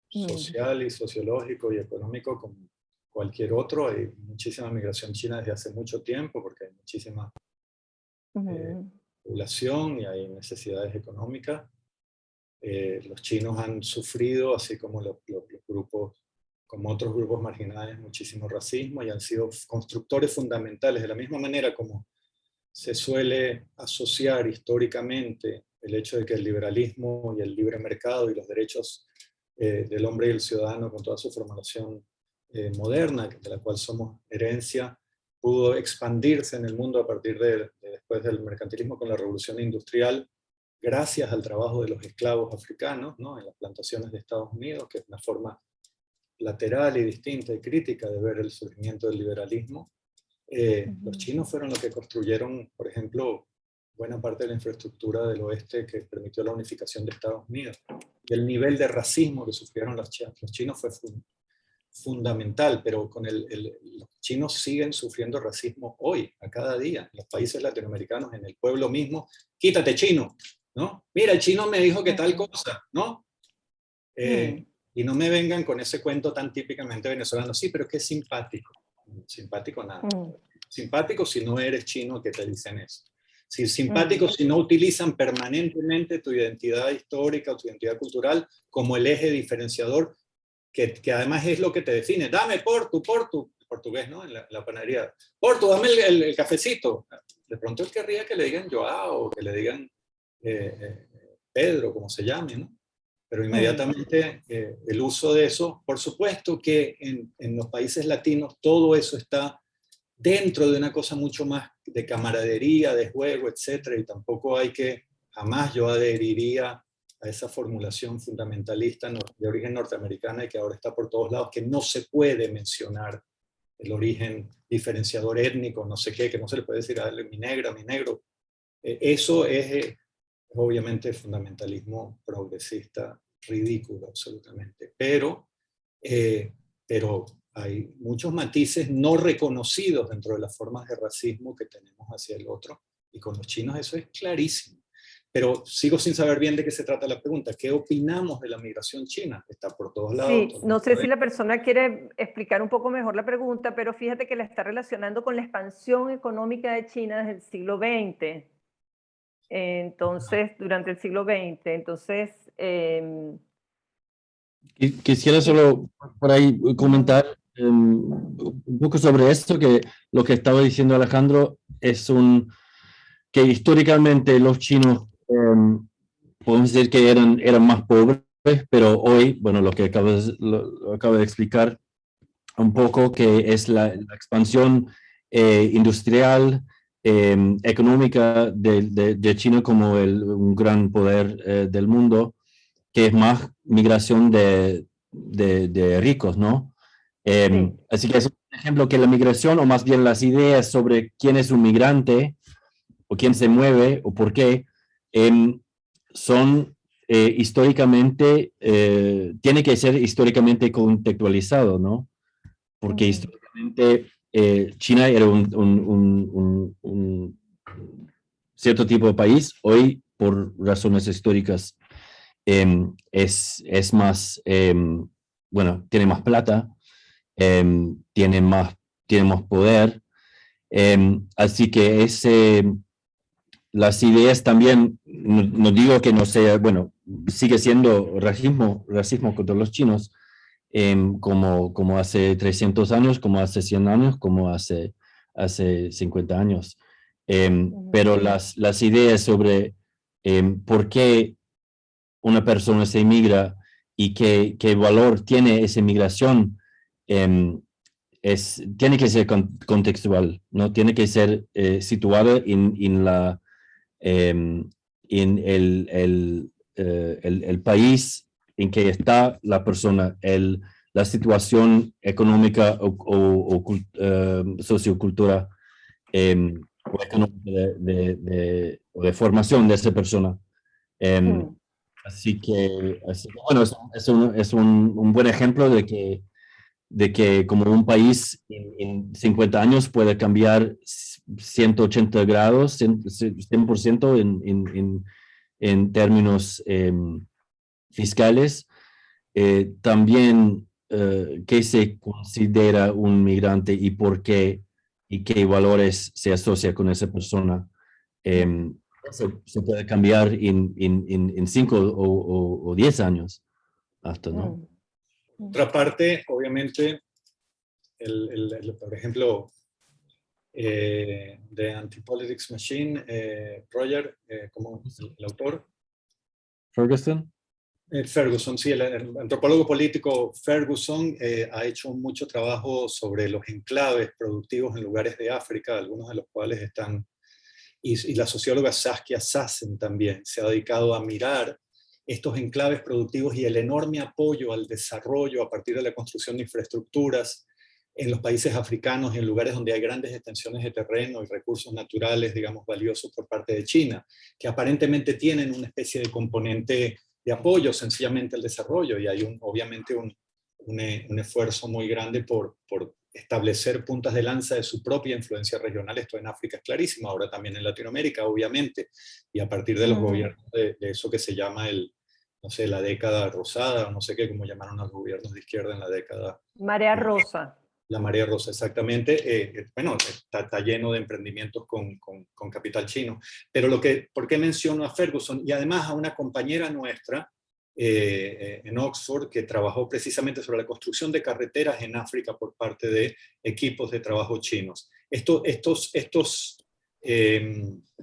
social y sociológico y económico como cualquier otro. Hay muchísima migración china desde hace mucho tiempo porque hay muchísima población y hay necesidades económicas. Los chinos han sufrido, así como los grupos, como otros grupos marginales, muchísimo racismo y han sido constructores fundamentales, de la misma manera como se suele asociar históricamente el hecho de que el liberalismo y el libre mercado y los derechos del hombre y el ciudadano con toda su formulación moderna, de la cual somos herencia, pudo expandirse en el mundo a partir de después del mercantilismo con la revolución industrial, gracias al trabajo de los esclavos africanos, ¿no? En las plantaciones de Estados Unidos, que es una forma lateral y distinta y crítica de ver el surgimiento del liberalismo. Los chinos fueron los que construyeron, por ejemplo, buena parte de la infraestructura del oeste que permitió la unificación de Estados Unidos. Y el nivel de racismo que sufrieron los chinos fue fundamental, pero los chinos siguen sufriendo racismo hoy, a cada día, en los países latinoamericanos, en el pueblo mismo. Quítate, chino, ¿no? Mira, el chino me dijo que tal cosa, ¿no? Y no me vengan con ese cuento tan típicamente venezolano. Sí, pero es que es simpático. Simpático nada. Simpático si no eres chino que te dicen eso. Simpático si no utilizan permanentemente tu identidad histórica o tu identidad cultural como el eje diferenciador que además es lo que te define. Dame portugués, ¿no? En la panadería. Portu, dame el cafecito. De pronto él querría que le digan Joao o que le digan Pedro, como se llame, ¿no? Pero inmediatamente el uso de eso, por supuesto que en los países latinos todo eso está dentro de una cosa mucho más de camaradería, de juego, etcétera, y tampoco jamás yo adheriría a esa formulación fundamentalista de origen norteamericana y que ahora está por todos lados, que no se puede mencionar el origen diferenciador étnico, no sé qué, que no se le puede decir a mi negra, mi negro. Eso es obviamente fundamentalismo progresista ridículo, absolutamente. Pero hay muchos matices no reconocidos dentro de las formas de racismo que tenemos hacia el otro, y con los chinos eso es clarísimo. Pero sigo sin saber bien de qué se trata la pregunta. ¿Qué opinamos de la migración china? Está por todos lados. Sí, no sé si la persona quiere explicar un poco mejor la pregunta, pero fíjate que la está relacionando con la expansión económica de China desde el siglo XX. Entonces, durante el siglo XX. Entonces... Quisiera solo por ahí comentar un poco sobre esto, que lo que estaba diciendo Alejandro es que históricamente los chinos podemos decir que eran más pobres, pero hoy, bueno, lo que acabo de explicar un poco, que es la expansión industrial, económica de China como un gran poder del mundo, que es más migración de ricos, ¿no? Sí. Así que es un ejemplo que la migración, o más bien las ideas sobre quién es un migrante, o quién se mueve, o por qué, son históricamente, tiene que ser históricamente contextualizado, ¿no? Porque históricamente China era un cierto tipo de país, hoy por razones históricas es más, bueno, tiene más plata, tiene más poder, así que las ideas también, no digo que no sea, bueno, sigue siendo racismo contra los chinos, como hace 300 años, como hace 100 años, como hace 50 años. Pero las ideas sobre por qué una persona se emigra y qué valor tiene esa migración, tiene que ser contextual, ¿no? Tiene que ser situada en el país en que está la persona, la situación económica o sociocultural o económica de formación de esa persona. Así que, bueno, es un buen ejemplo de que como un país en 50 años puede cambiar 180 grados, 100% en términos fiscales, también qué se considera un migrante y por qué, y qué valores se asocia con esa persona. Se puede cambiar en 5 o 10 años hasta, ¿no? Por otra parte, obviamente, por ejemplo, The Anti-Politics Machine, Roger, como el autor. Ferguson. Ferguson, sí, el antropólogo político Ferguson ha hecho mucho trabajo sobre los enclaves productivos en lugares de África, algunos de los cuales están, y la socióloga Saskia Sassen también se ha dedicado a mirar estos enclaves productivos y el enorme apoyo al desarrollo a partir de la construcción de infraestructuras en los países africanos y en lugares donde hay grandes extensiones de terreno y recursos naturales, digamos, valiosos por parte de China, que aparentemente tienen una especie de componente de apoyo sencillamente al desarrollo, y hay obviamente un esfuerzo muy grande por establecer puntas de lanza de su propia influencia regional. Esto en África es clarísimo, ahora también en Latinoamérica, obviamente, y a partir de los gobiernos de eso que se llama no sé, la década rosada, o no sé qué, como llamaron a los gobiernos de izquierda en la década. Marea rosa. La marea rosa, exactamente. Bueno, está lleno de emprendimientos con capital chino. Pero ¿por qué menciono a Ferguson? Y además a una compañera nuestra en Oxford que trabajó precisamente sobre la construcción de carreteras en África por parte de equipos de trabajo chinos.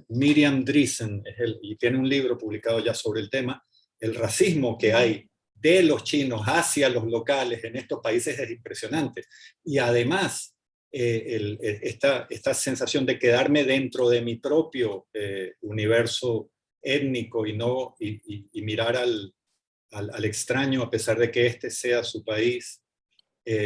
Miriam Driessen, y tiene un libro publicado ya sobre el tema, el racismo que hay de los chinos hacia los locales en estos países es impresionante. Y además, esta sensación de quedarme dentro de mi propio universo étnico y mirar al extraño a pesar de que este sea su país,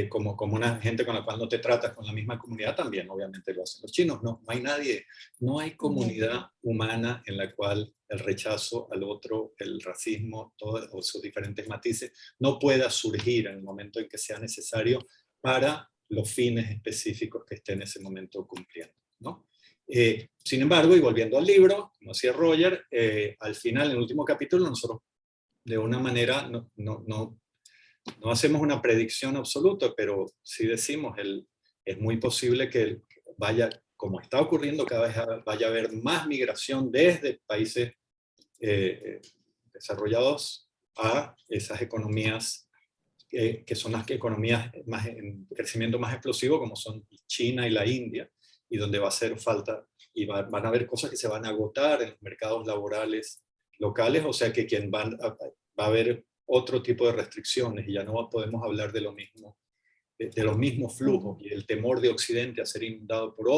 como una gente con la cual no te tratas con la misma comunidad, también obviamente lo hacen los chinos. No hay nadie, no hay comunidad humana en la cual el rechazo al otro, el racismo, todos sus diferentes matices, no pueda surgir en el momento en que sea necesario para los fines específicos que esté en ese momento cumpliendo, ¿no? Sin embargo, y volviendo al libro, como decía Roger, al final, en el último capítulo, nosotros de una manera no hacemos una predicción absoluta, pero sí decimos, es muy posible que vaya, como está ocurriendo cada vez, vaya a haber más migración desde países desarrollados a esas economías que son las economías en crecimiento más explosivo, como son China y la India, y donde va a hacer falta, y van a haber cosas que se van a agotar en los mercados laborales locales, o sea que va a haber otro tipo de restricciones, y ya no podemos hablar de lo mismo, de los mismos flujos, y el temor de Occidente a ser inundado por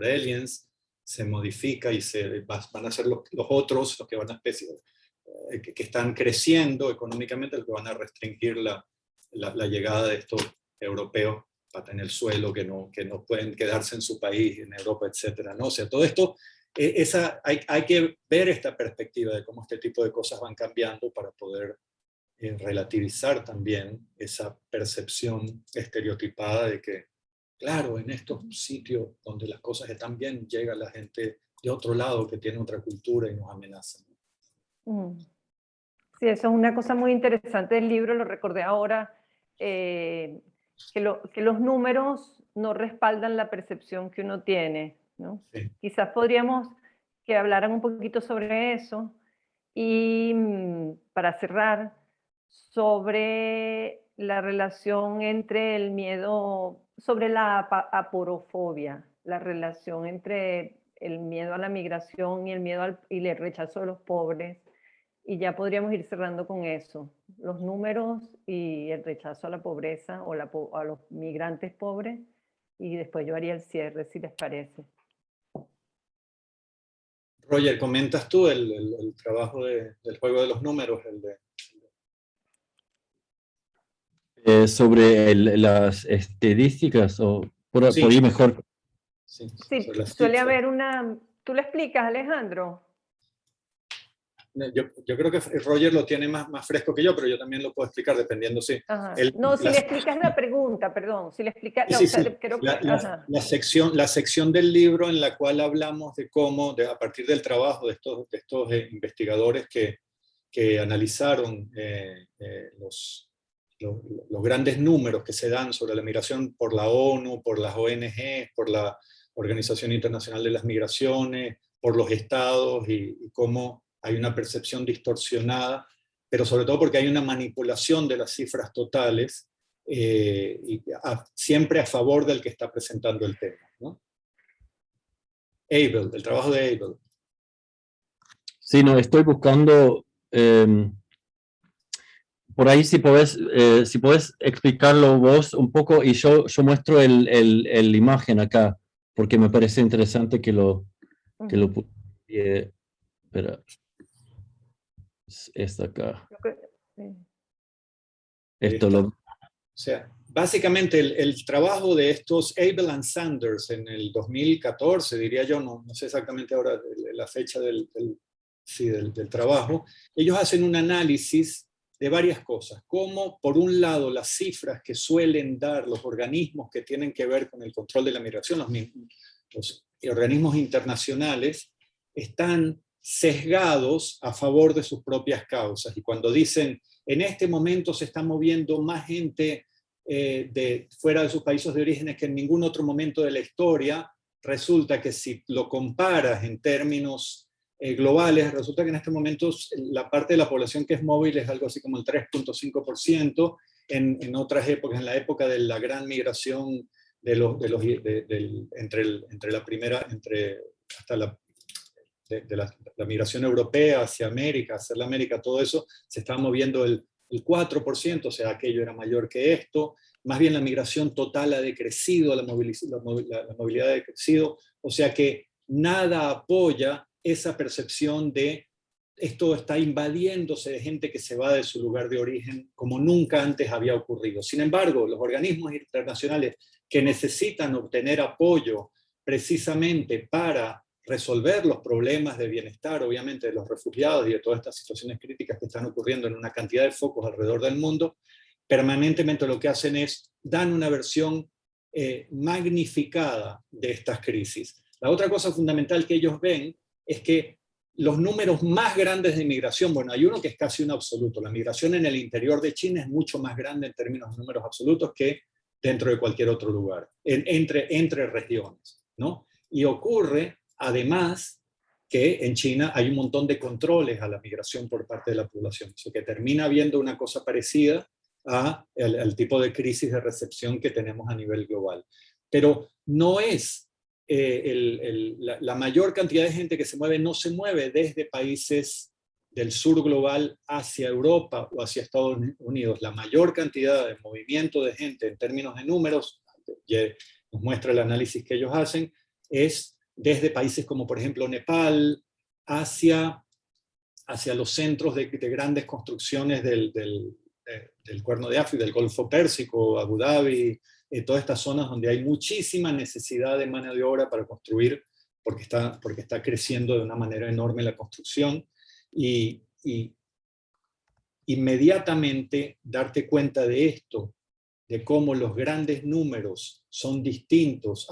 aliens, se modifica y van a ser los otros los que van a que están creciendo económicamente, los que van a restringir la llegada de estos europeos en el suelo, que no pueden quedarse en su país, en Europa, etcétera, ¿no? O sea, todo esto, hay que ver esta perspectiva de cómo este tipo de cosas van cambiando para poder relativizar también esa percepción estereotipada de que, claro, en estos sitios donde las cosas están bien, llega la gente de otro lado que tiene otra cultura y nos amenaza. Sí, eso es una cosa muy interesante del libro, lo recordé ahora, que los números no respaldan la percepción que uno tiene, ¿no? Sí. Quizás podríamos que hablaran un poquito sobre eso, y para cerrar, sobre la relación entre el miedo, sobre la aporofobia, la relación entre el miedo a la migración y y el rechazo de los pobres, y ya podríamos ir cerrando con eso, los números y el rechazo a la pobreza o a los migrantes pobres, y después yo haría el cierre, si les parece. Roger, ¿comentas tú el trabajo del juego de los números? Sobre las estadísticas, o por ahí mejor. Sí, suele haber una... ¿Tú le explicas, Alejandro? Yo creo que Roger lo tiene más fresco que yo, pero yo también lo puedo explicar dependiendo, sí. No, si le explicas la pregunta, perdón, si le explicas... La sección del libro en la cual hablamos de cómo, a partir del trabajo de estos investigadores que que analizaron los grandes números que se dan sobre la migración por la ONU, por las ONG, por la Organización Internacional de las Migraciones, por los estados, y cómo hay una percepción distorsionada, pero sobre todo porque hay una manipulación de las cifras totales, siempre a favor del que está presentando el tema, ¿no? Abel, el trabajo de Abel. Sí, no, estoy buscando, por ahí si podés explicarlo vos un poco, y yo muestro el imagen acá, porque me parece interesante que lo espera, es acá. O sea, básicamente el trabajo de estos Abel and Sanders en el 2014, diría yo, no sé exactamente ahora la fecha del trabajo, ellos hacen un análisis de varias cosas, como por un lado las cifras que suelen dar los organismos que tienen que ver con el control de la migración, los organismos internacionales, están sesgados a favor de sus propias causas, y cuando dicen en este momento se está moviendo más gente de fuera de sus países de orígenes que en ningún otro momento de la historia, resulta que si lo comparas en términos globales, resulta que en este momento la parte de la población que es móvil es algo así como el 3.5%, en otras épocas, en la época de la gran migración hasta la migración europea hacia América, hacia la América, todo eso se estaba moviendo el 4%, o sea, aquello era mayor que esto. Más bien la migración total ha decrecido, la movilidad ha decrecido, o sea que nada apoya esa percepción de esto está invadiéndose de gente que se va de su lugar de origen como nunca antes había ocurrido. Sin embargo, los organismos internacionales que necesitan obtener apoyo precisamente para resolver los problemas de bienestar, obviamente, de los refugiados y de todas estas situaciones críticas que están ocurriendo en una cantidad de focos alrededor del mundo, permanentemente lo que hacen es dan una versión magnificada de estas crisis. La otra cosa fundamental que ellos ven es que los números más grandes de migración, bueno, hay uno que es casi un absoluto, la migración en el interior de China es mucho más grande en términos de números absolutos que dentro de cualquier otro lugar, entre regiones, ¿no? Y ocurre, además, que en China hay un montón de controles a la migración por parte de la población, eso que termina habiendo una cosa parecida al tipo de crisis de recepción que tenemos a nivel global. Pero no es la mayor cantidad de gente que se mueve, no se mueve desde países del sur global hacia Europa o hacia Estados Unidos. La mayor cantidad de movimiento de gente en términos de números, nos muestra el análisis que ellos hacen, es desde países como por ejemplo Nepal hacia los centros de grandes construcciones del Cuerno de África, del Golfo Pérsico, Abu Dhabi, todas estas zonas donde hay muchísima necesidad de mano de obra para construir, porque está creciendo de una manera enorme la construcción, y inmediatamente darte cuenta de esto, de cómo los grandes números son distintos,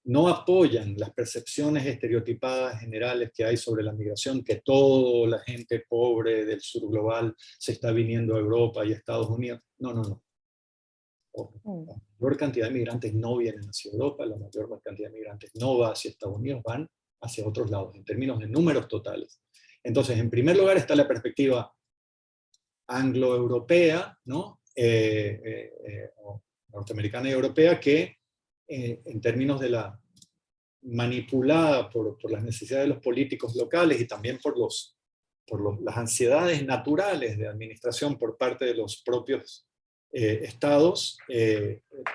no apoyan las percepciones estereotipadas generales que hay sobre la migración, que toda la gente pobre del sur global se está viniendo a Europa y a Estados Unidos. No. La mayor cantidad de migrantes no vienen hacia Europa, la mayor cantidad de migrantes no va hacia Estados Unidos, van hacia otros lados, en términos de números totales. Entonces, en primer lugar está la perspectiva anglo-europea, ¿no? Norteamericana y europea, que en términos de la manipulada por las necesidades de los políticos locales y también por las ansiedades naturales de administración por parte de los propios estados,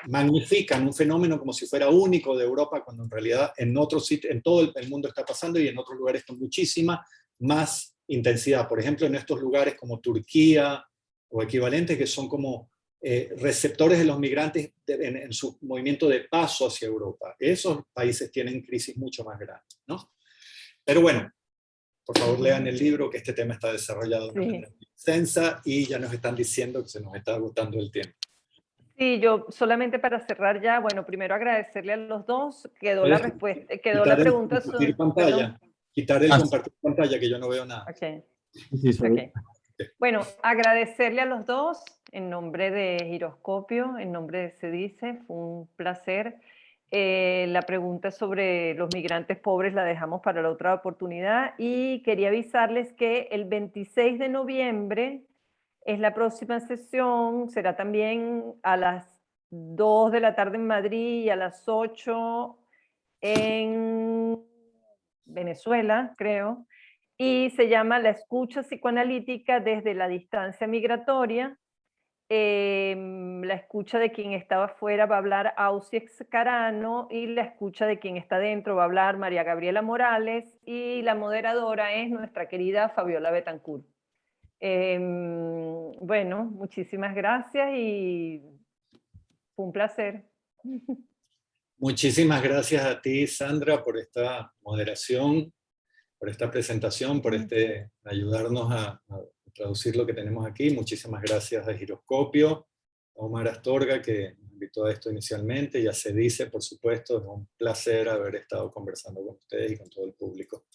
magnifican un fenómeno como si fuera único de Europa, cuando en realidad en otros sitios, en todo el mundo está pasando, y en otros lugares con muchísima más intensidad. Por ejemplo, en estos lugares como Turquía o equivalentes, que son como receptores de los migrantes en su movimiento de paso hacia Europa. Esos países tienen crisis mucho más grandes, ¿no? Pero bueno, por favor lean el libro, que este tema está desarrollado de una manera muy extensa, y ya nos están diciendo que se nos está agotando el tiempo. Sí, yo solamente para cerrar ya, bueno, primero agradecerle a los dos, quedó la respuesta, quedó la pregunta. Quitar el compartir pantalla, que yo no veo nada. Okay. Sí, sí, Ok. Bueno, agradecerle a los dos en nombre de Giroscopio, en nombre de CEDICE, fue un placer. La pregunta sobre los migrantes pobres la dejamos para la otra oportunidad y quería avisarles que el 26 de noviembre es la próxima sesión, será también a las 2 de la tarde en Madrid y a las 8 en Venezuela, creo, y se llama La escucha psicoanalítica desde la distancia migratoria. La escucha de quien estaba afuera va a hablar Ausias Carano y la escucha de quien está dentro va a hablar María Gabriela Morales y la moderadora es nuestra querida Fabiola Betancourt. Bueno, muchísimas gracias y fue un placer. Muchísimas gracias a ti, Sandra, por esta moderación, por esta presentación, por ayudarnos a traducir lo que tenemos aquí. Muchísimas gracias a Giroscopio, a Omar Astorga, que me invitó a esto inicialmente, y a CEDICE, por supuesto. Es un placer haber estado conversando con ustedes y con todo el público.